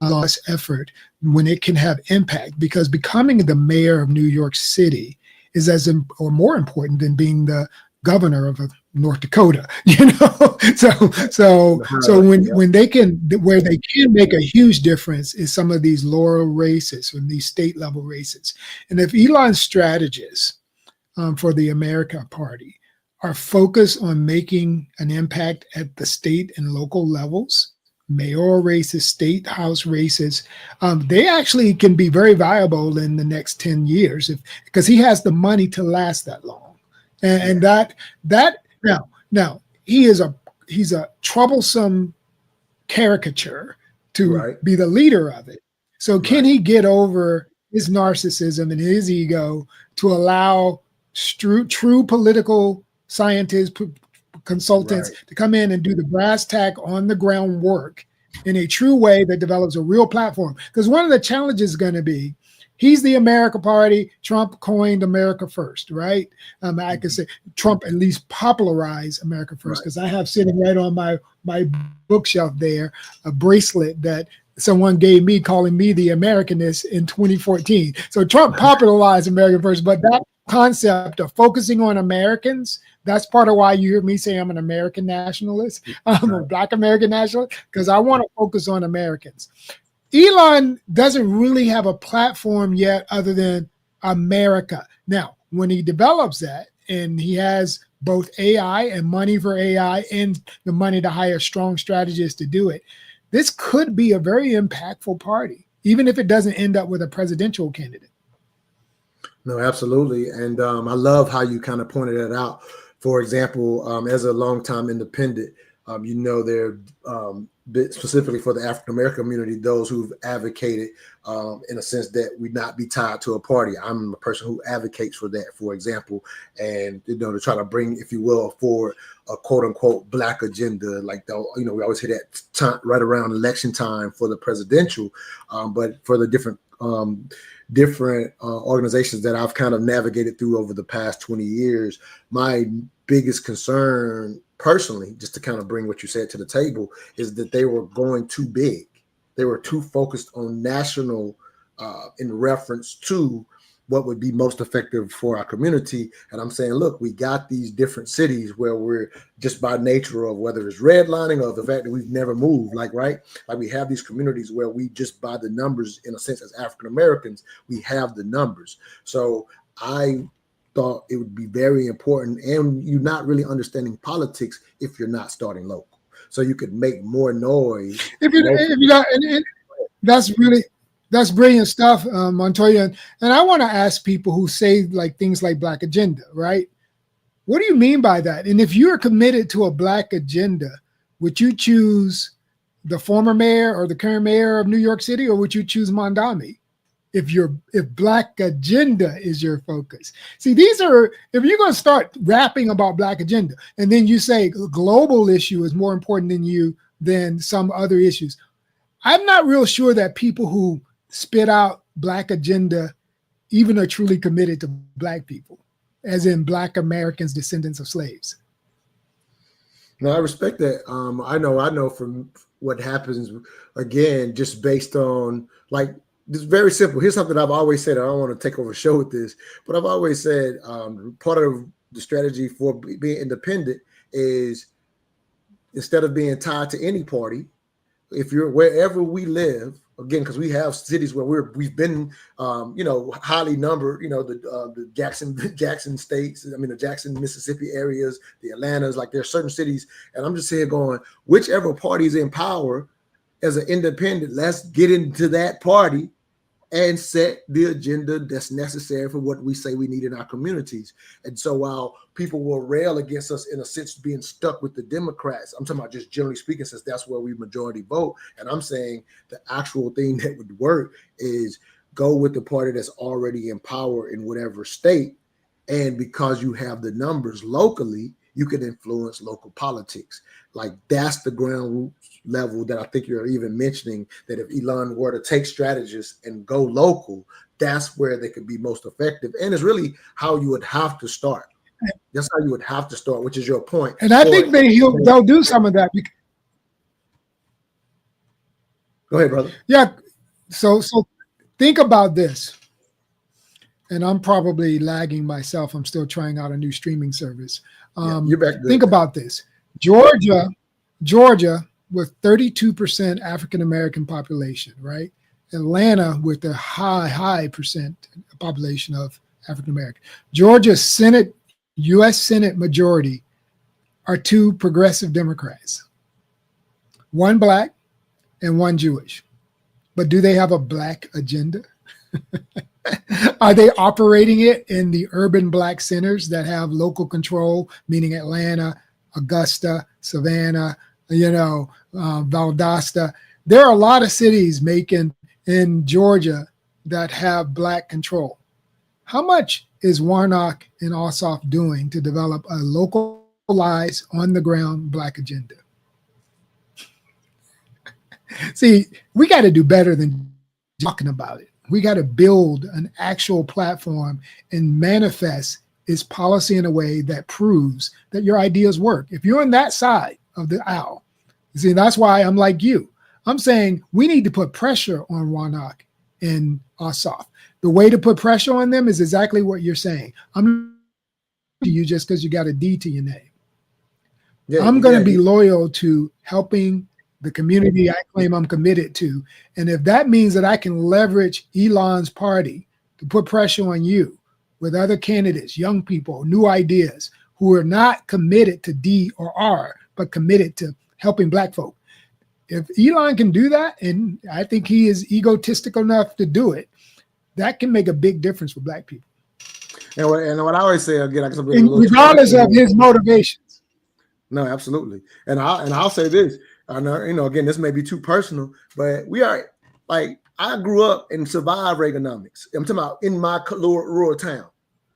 Speaker 3: less effort when it can have impact, because becoming the mayor of New York City is or more important than being the governor of North Dakota, So when they can, where they can make a huge difference is some of these lower races, or these state level races. And if Elon's strategists for the America Party are focused on making an impact at the state and local levels, mayoral races, state house races, they actually can be very viable in the next 10 years because he has the money to last that long. And that now he's a troublesome caricature to be the leader of it. So can he get over his narcissism and his ego to allow true political scientists, consultants to come in and do the brass tack on the ground work in a true way that develops a real platform? Because one of the challenges is going to be, he's the America Party. Trump coined America First, right? I could say Trump at least popularized America First, because I have sitting right on my bookshelf there a bracelet that someone gave me calling me the Americanist in 2014. So Trump popularized America First, but that concept of focusing on Americans, that's part of why you hear me say I'm an American nationalist. I'm a Black American nationalist, because I want to focus on Americans. Elon doesn't really have a platform yet other than America. Now, when he develops that, and he has both AI and money for AI and the money to hire strong strategists to do it, this could be a very impactful party, even if it doesn't end up with a presidential candidate.
Speaker 1: No, absolutely. And I love how you kind of pointed that out. For example, as a longtime independent, there specifically for the African American community, those who've advocated in a sense that we not be tied to a party. I'm a person who advocates for that, for example, and to try to bring, if you will, forward a quote unquote Black agenda. Like we always hear that time right around election time for the presidential, but for the different organizations that I've kind of navigated through over the past 20 years, my biggest concern personally, just to kind of bring what you said to the table, is that they were going too big. They were too focused on national in reference to what would be most effective for our community. And I'm saying, look, we got these different cities where we're just by nature of whether it's redlining or the fact that we've never moved, like we have these communities where we just by the numbers, in a sense, as African Americans, we have the numbers. So I thought it would be very important, and you're not really understanding politics if you're not starting local. So you could make more noise.
Speaker 3: If you're not, and that's brilliant stuff, Montoya. And I want to ask people who say like things like Black agenda, right? What do you mean by that? And if you're committed to a Black agenda, would you choose the former mayor or the current mayor of New York City, or would you choose Mondami? If Black agenda is your focus. See, if you're going to start rapping about Black agenda and then you say global issue is more important than some other issues, I'm not real sure that people who spit out Black agenda even are truly committed to Black people, as in Black Americans, descendants of slaves.
Speaker 1: No, I respect that. I know from what happens, again, just based on like, it's very simple. Here's something I've always said. I don't want to take over the show with this, but I've always said part of the strategy for being independent is instead of being tied to any party, if you're wherever we live, again, because we have cities where we've been, highly numbered, the Jackson states, the Jackson, Mississippi areas, the Atlantas, like there are certain cities. And I'm just saying going, whichever party is in power as an independent, let's get into that party and set the agenda that's necessary for what we say we need in our communities. And so while people will rail against us in a sense being stuck with the Democrats, I'm talking about just generally speaking, since that's where we majority vote. And I'm saying the actual thing that would work is go with the party that's already in power in whatever state. And because you have the numbers locally, you can influence local politics. Like that's the ground level that I think you're even mentioning, that if Elon were to take strategists and go local, that's where they could be most effective. And it's really how you would have to start. That's how you would have to start, which is your point.
Speaker 3: And I think they'll do some of that.
Speaker 1: Go ahead, brother.
Speaker 3: Yeah. So think about this. And I'm probably lagging myself. I'm still trying out a new streaming service.
Speaker 1: You're back good.
Speaker 3: Think about this. Georgia with 32% African-American population, right? Atlanta with a high percent population of African-American. Georgia's Senate, U.S. Senate majority are two progressive Democrats, one Black and one Jewish. But do they have a Black agenda? Are they operating it in the urban Black centers that have local control, meaning Atlanta, Augusta, Savannah, Valdosta? There are a lot of cities in Georgia that have Black control. How much is Warnock and Ossoff doing to develop a localized, on-the-ground Black agenda? See, we got to do better than talking about it. We got to build an actual platform and manifest its policy in a way that proves that your ideas work. If you're on that side of the aisle, see, that's why I'm like you. I'm saying we need to put pressure on Warnock and Ossoff. The way to put pressure on them is exactly what you're saying. I'm not to you just because you got a D to your name. I'm going to be loyal to helping the community I claim I'm committed to. And if that means that I can leverage Elon's party to put pressure on you with other candidates, young people, new ideas who are not committed to D or R, but committed to helping Black folk. If Elon can do that, and I think he is egotistical enough to do it, that can make a big difference for Black people.
Speaker 1: And what I always say, again,
Speaker 3: regardless of his motivations.
Speaker 1: No, absolutely. And I'll say this. I know, again, this may be too personal, but we are like, I grew up and survived Reaganomics. I'm talking about in my rural town.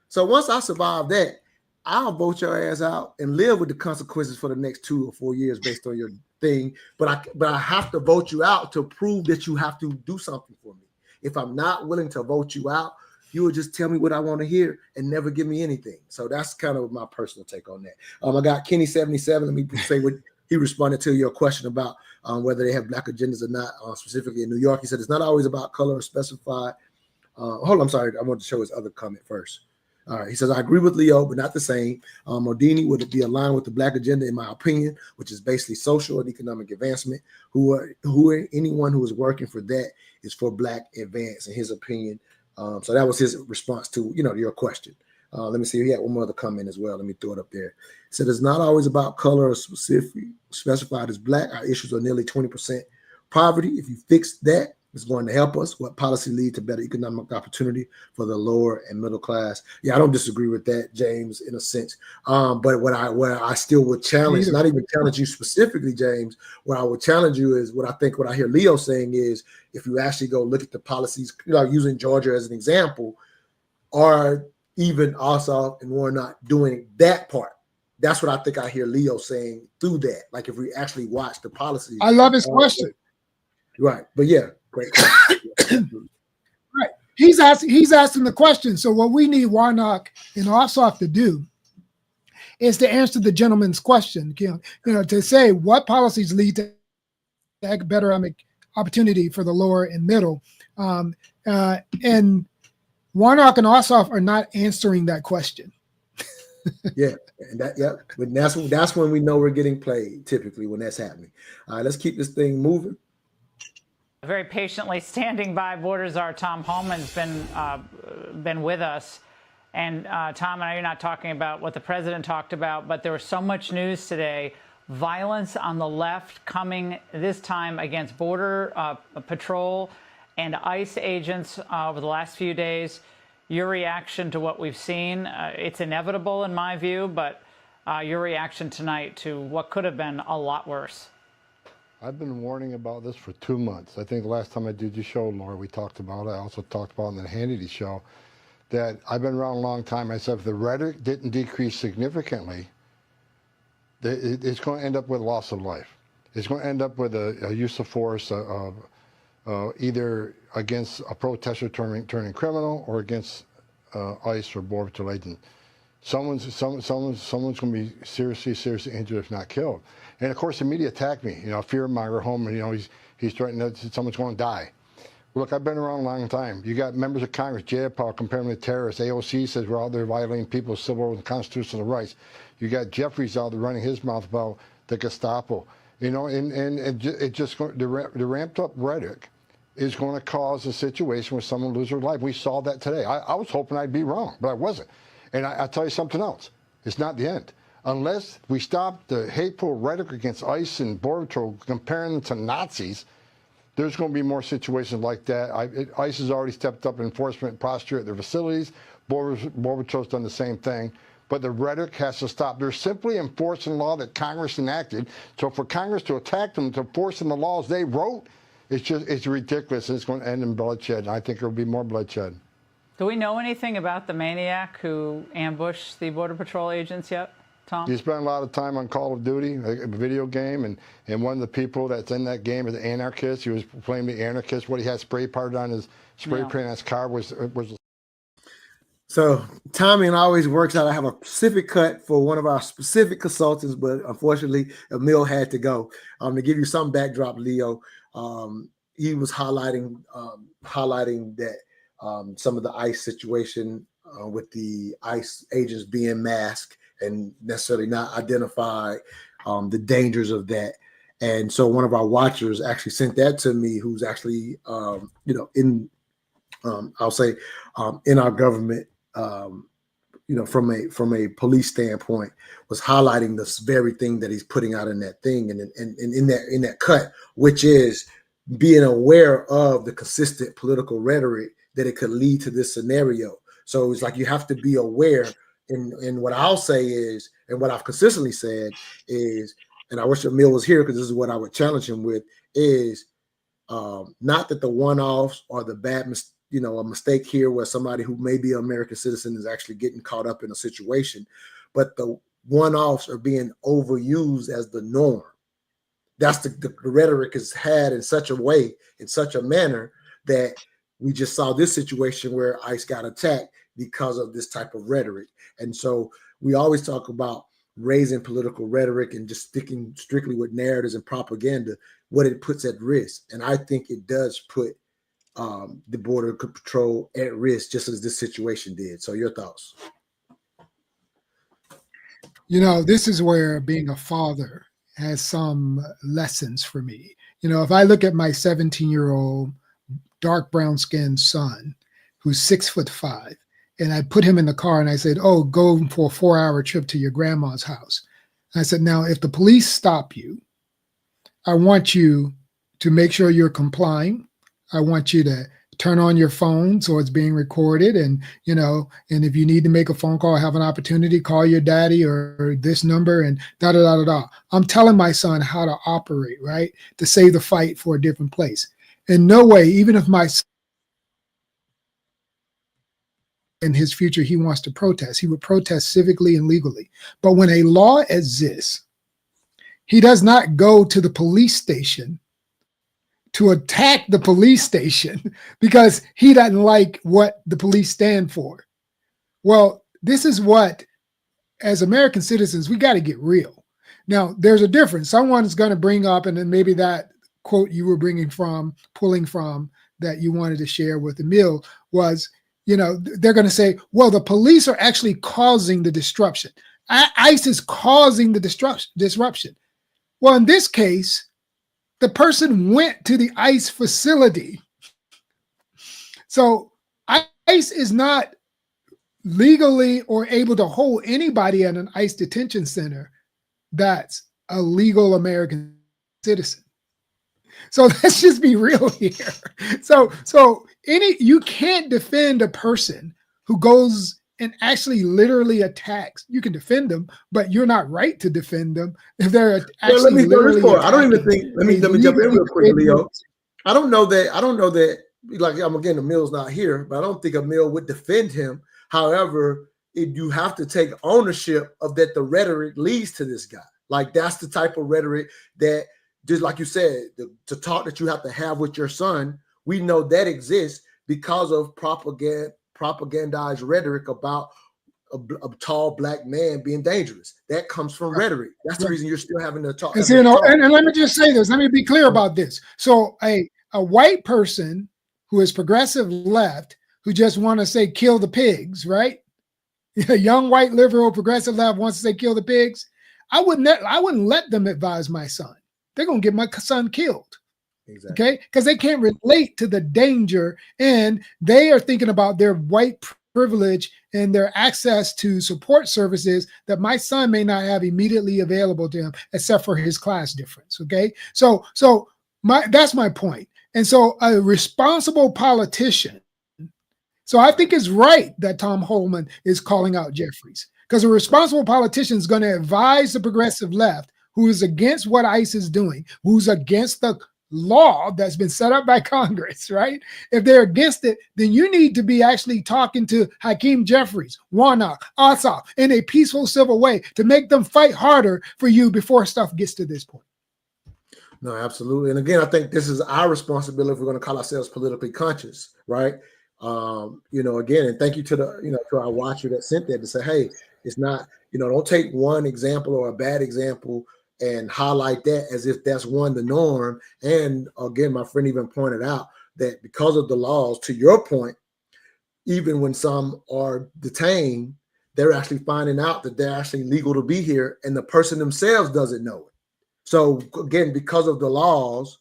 Speaker 1: So once I survive that, I'll vote your ass out and live with the consequences for the next 2 or 4 years based on your thing. But I have to vote you out to prove that you have to do something for me. If I'm not willing to vote you out, you will just tell me what I want to hear and never give me anything. So that's kind of my personal take on that. I got Kenny77. Let me say what he responded to your question about whether they have Black agendas or not, specifically in New York. He said it's not always about color or specified hold on, I'm sorry. I want to show his other comment first. All right, he says, I agree with Leo, but not the same. Modini would be aligned with the Black agenda, in my opinion, which is basically social and economic advancement. Anyone who is working for that is for Black advance, in his opinion. So that was his response to, your question. Let me see. He had one more other comment as well. Let me throw it up there. He said, it's not always about color or specified as Black. Our issues are nearly 20% poverty. If you fix that, it's going to help us. What policy lead to better economic opportunity for the lower and middle class? Yeah, I don't disagree with that, James, in a sense. But where I still would challenge, not even challenge you specifically, James, what I would challenge you is what I hear Leo saying is, if you actually go look at the policies, using Georgia as an example, or even Ossoff and Warnock doing that part. That's what I think I hear Leo saying through that. Like if we actually watch the policies.
Speaker 3: I love his question.
Speaker 1: Right. But yeah, great.
Speaker 3: Right. He's asking the question. So what we need Warnock and Ossoff to do is to answer the gentleman's question, to say what policies lead to better opportunity for the lower and middle. And Warnock and Ossoff are not answering that question.
Speaker 1: Yeah, and that's when we know we're getting played, typically, when that's happening. All right, let's keep this thing moving.
Speaker 18: Very patiently standing by, Border Czar Tom Homan's been with us. And Tom, I know you're not talking about what the president talked about, but there was so much news today. Violence on the left coming this time against Border Patrol and ICE agents over the last few days. Your reaction to what we've seen, it's inevitable in my view, but your reaction tonight to what could have been a lot worse.
Speaker 19: I've been warning about this for 2 months. I think the last time I did your show, Laura, we talked about it. I also talked about it in the Hannity show, that I've been around a long time. I said if the rhetoric didn't decrease significantly, it's going to end up with loss of life. It's going to end up with a use of force either against a protester turning criminal or against ICE or Border Patrol agent. Someone's going to be seriously injured, if not killed. And of course, the media attacked me. Fear-monger Homan. He's threatening that someone's going to die. Look, I've been around a long time. You got members of Congress, Jayapal, comparing them to terrorists. AOC says we're out there violating people's civil and constitutional rights. You got Jeffries out there running his mouth about the Gestapo. And it just the ramped up rhetoric is going to cause a situation where someone loses their life. We saw that today. I was hoping I'd be wrong, but I wasn't. And I'll tell you something else. It's not the end. Unless we stop the hateful rhetoric against ICE and Border Patrol, comparing them to Nazis, there's going to be more situations like that. ICE has already stepped up enforcement posture at their facilities. Border Patrol's done the same thing. But the rhetoric has to stop. They're simply enforcing law that Congress enacted. So for Congress to attack them, to enforce the laws they wrote, it's ridiculous. It's going to end in bloodshed. And I think there will be more bloodshed.
Speaker 18: Do we know anything about the maniac who ambushed the Border Patrol agents yet, Tom?
Speaker 19: He spent a lot of time on Call of Duty, a video game, and one of the people that's in that game is an anarchist. He was playing the anarchist. What he had spray painted on his paint on his car was.
Speaker 1: So Tommy always works out. I have a specific cut for one of our specific consultants, but unfortunately, Emil had to go. To give you some backdrop, Leo, he was highlighting that some of the ICE situation with the ICE agents being masked and necessarily not identify the dangers of that. And so one of our watchers actually sent that to me, who's actually, in our government, from a police standpoint, was highlighting this very thing that he's putting out in that thing and in that cut, which is being aware of the consistent political rhetoric that it could lead to this scenario. So it's like you have to be aware. And what I'll say is, and what I've consistently said is, and I wish Emil was here because this is what I would challenge him with, is not that the one-offs or the bad a mistake here where somebody who may be an American citizen is actually getting caught up in a situation, but the one-offs are being overused as the norm. That's the rhetoric is had in such a way, in such a manner, that we just saw this situation where ICE got attacked because of this type of rhetoric. And so we always talk about raising political rhetoric and just sticking strictly with narratives and propaganda, what it puts at risk. And I think it does put the border patrol at risk, just as this situation did. So your thoughts?
Speaker 3: You know, this is where being a father has some lessons for me. You know, if I look at my 17-year-old dark brown skinned son who's 6'5", and I put him in the car and I said, oh, go for a 4-hour trip to your grandma's house. And I said, now, if the police stop you, I want you to make sure you're complying. I want you to turn on your phone so it's being recorded. And, you know, and if you need to make a phone call, have an opportunity, call your daddy or this number and da-da-da-da-da. I'm telling my son how to operate, right? To save the fight for a different place. In no way, even if my son in his future, he wants to protest, he would protest civically and legally. But when a law exists, he does not go to the police station to attack the police station because he doesn't like what the police stand for. Well, this is what, as American citizens, we got to get real. Now, there's a difference. Someone's going to bring up, and then maybe that quote you were pulling from that you wanted to share with Emil was, you know, they're going to say, well, the police are actually causing the disruption. ICE is causing the disruption. Well, in this case, the person went to the ICE facility. So ICE is not legally or able to hold anybody at an ICE detention center that's a legal American citizen. So let's just be real here. So you can't defend a person who goes and actually literally attacks. You can defend them, but you're not right to defend them if they're actually literally attacking.
Speaker 1: I don't even think. Let me jump in real quick, Leo. I don't know that. Like, I'm again, Emil's not here, but I don't think Emil would defend him. However, you have to take ownership of that. The rhetoric leads to this guy. Like, that's the type of rhetoric that, just like you said, the talk that you have to have with your son. We know that exists because of propagandized rhetoric about a tall black man being dangerous. That comes from rhetoric. That's the reason you're still having to talk.
Speaker 3: And, so, and let me just say this. Let me be clear about this. So a white person who is progressive left, who just want to say kill the pigs, right? A young white liberal progressive left wants to say kill the pigs. I wouldn't let them advise my son. They're going to get my son killed. Exactly. Okay, because they can't relate to the danger, and they are thinking about their white privilege and their access to support services that my son may not have immediately available to him, except for his class difference. Okay, so that's my point. And so a responsible politician. So I think it's right that Tom Homan is calling out Jeffries, because a responsible politician is going to advise the progressive left, who is against what ICE is doing, who's against the law that's been set up by Congress, right? If they're against it, then you need to be actually talking to Hakeem Jeffries, Warnock, Ossoff in a peaceful, civil way to make them fight harder for you before stuff gets to this point.
Speaker 1: No, absolutely. And again, I think this is our responsibility if we're going to call ourselves politically conscious, right? Again, and thank you to to our watcher that sent that to say, hey, it's not, don't take one example or a bad example and highlight that as if that's the norm. And again, my friend even pointed out that because of the laws, to your point, even when some are detained, they're actually finding out that they're actually legal to be here, and the person themselves doesn't know it. So again, because of the laws,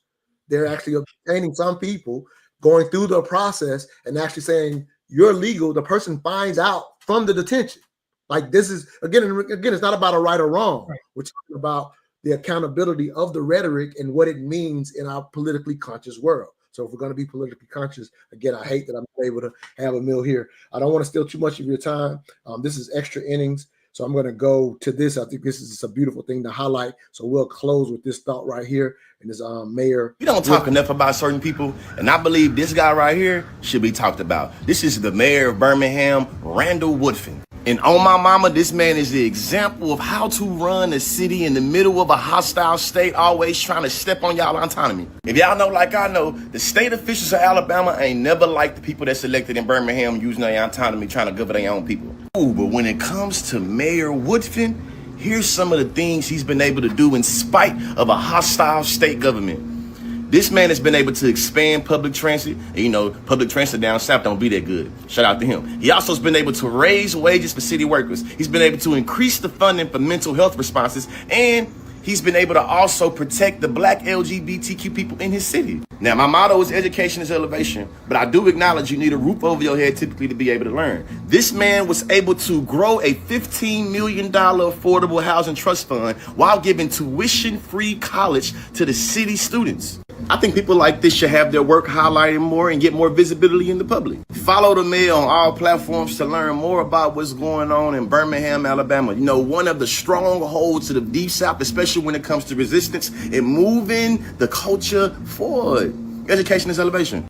Speaker 1: they're actually obtaining some people, going through the process and actually saying you're legal. The person finds out from the detention. Like, this is again, it's not about a right or wrong. Right. We're talking about the accountability of the rhetoric and what it means in our politically conscious world. So if we're going to be politically conscious, again, I hate that I'm able to have Emil here. I don't want to steal too much of your time. This is extra innings. So I'm going to go to this. I think this is a beautiful thing to highlight. So we'll close with this thought right here. And this mayor.
Speaker 6: We don't talk enough about certain people. And I believe this guy right here should be talked about. This is the mayor of Birmingham, Randall Woodfin. And on my mama, this man is the example of how to run a city in the middle of a hostile state, always trying to step on y'all autonomy. If y'all know, like I know, the state officials of Alabama ain't never liked the people that's elected in Birmingham using their autonomy, trying to govern their own people. Ooh, but when it comes to Mayor Woodfin, here's some of the things he's been able to do in spite of a hostile state government. This man has been able to expand public transit. And, you know, public transit down south don't be that good. Shout out to him. He also has been able to raise wages for city workers. He's been able to increase the funding for mental health responses, and he's been able to also protect the black LGBTQ people in his city. Now, my motto is education is elevation, but I do acknowledge you need a roof over your head typically to be able to learn. This man was able to grow a $15 million affordable housing trust fund while giving tuition-free college to the city students. I think people like this should have their work highlighted more and get more visibility in the public. Follow the mayor on all platforms to learn more about what's going on in Birmingham, Alabama. You know, one of the strongholds of the Deep South, especially when it comes to resistance and moving the culture forward. Education is elevation.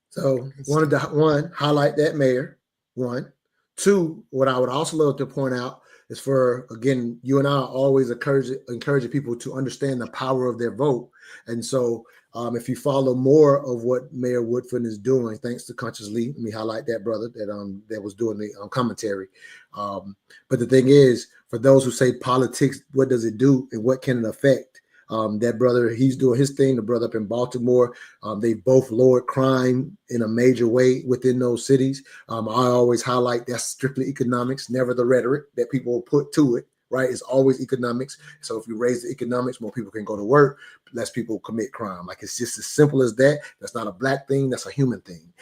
Speaker 1: So wanted to highlight that mayor. One. Two, what I would also love to point out is for, again, you and I are always encouraging people to understand the power of their vote. And so if you follow more of what Mayor Woodfin is doing, thanks to Conscious Lee, let me highlight that brother that was doing the commentary. But the thing is, for those who say politics, what does it do and what can it affect? That brother, he's doing his thing. The brother up in Baltimore, they both lowered crime in a major way within those cities. I always highlight that's strictly economics, never the rhetoric that people will put to it, right? It's always economics. So if you raise the economics, more people can go to work, less people commit crime. Like, it's just as simple as that. That's not a black thing, that's a human thing.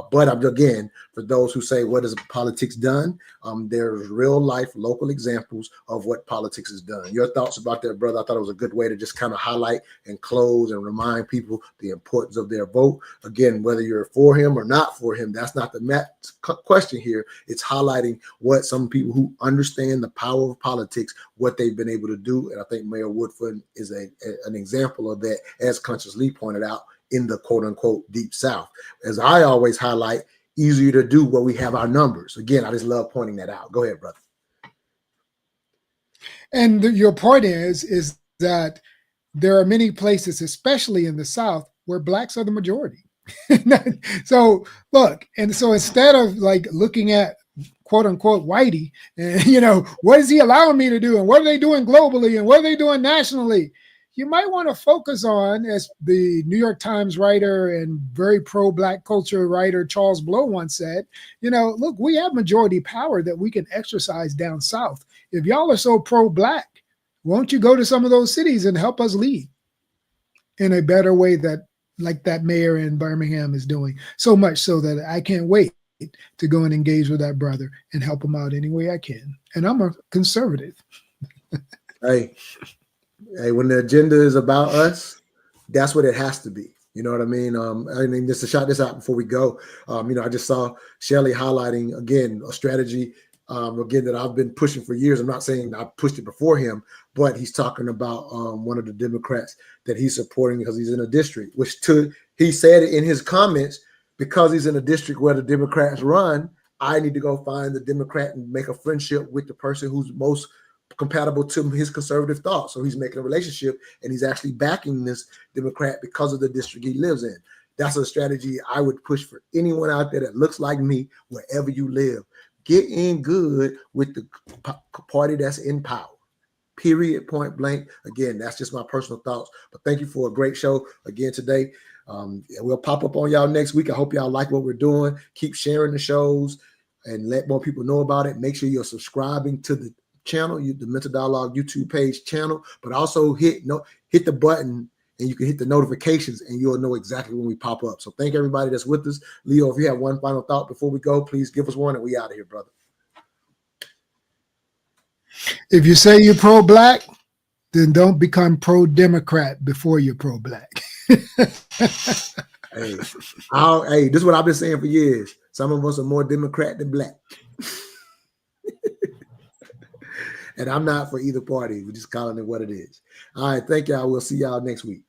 Speaker 1: But again, for those who say, what has politics done? There's real life local examples of what politics has done. Your thoughts about that, brother? I thought it was a good way to just kind of highlight and close and remind people the importance of their vote. Again, whether you're for him or not for him, that's not the question here. It's highlighting what some people who understand the power of politics, what they've been able to do. And I think Mayor Woodfin is an example of that, as Conscious Lee pointed out, in the quote unquote Deep South. As I always highlight, easier to do where we have our numbers. Again, I just love pointing that out. Go ahead, brother.
Speaker 3: And your point is that there are many places, especially in the South, where blacks are the majority. So look, and so instead of like looking at quote unquote whitey, and what is he allowing me to do, and what are they doing globally, and what are they doing nationally, you might want to focus on, as the New York Times writer and very pro-black culture writer Charles Blow once said, look, we have majority power that we can exercise down south. If y'all are so pro-black, won't you go to some of those cities and help us lead in a better way that, like that mayor in Birmingham is doing? So much so that I can't wait to go and engage with that brother and help him out any way I can. And I'm a conservative.
Speaker 1: Hey, when the agenda is about us, that's what it has to be. You know what I mean? I mean, just to shout this out before we go, I just saw Shelley highlighting, again, a strategy, again, that I've been pushing for years. I'm not saying I pushed it before him, but he's talking about one of the Democrats that he's supporting because he's in a district, he said in his comments, because he's in a district where the Democrats run, I need to go find the Democrat and make a friendship with the person who's most compatible to his conservative thoughts. So he's making a relationship, and he's actually backing this Democrat because of the district he lives in. That's a strategy I would push for anyone out there that looks like me, wherever you live. Get in good with the party that's in power. Period, point blank. Again, that's just my personal thoughts. But thank you for a great show again today. We'll pop up on y'all next week. I hope y'all like what we're doing. Keep sharing the shows and let more people know about it. Make sure you're subscribing to the channel, the Mental Dialogue YouTube page channel, but also hit the button, and you can hit the notifications, and you'll know exactly when we pop up. So thank everybody that's with us. Leo, if you have one final thought before we go, please give us one, and we out of here, brother.
Speaker 3: If you say you're pro-black, then don't become pro-Democrat before you're pro-black.
Speaker 1: Hey, this is what I've been saying for years. Some of us are more Democrat than black. And I'm not for either party. We're just calling it what it is. All right. Thank y'all. We'll see y'all next week.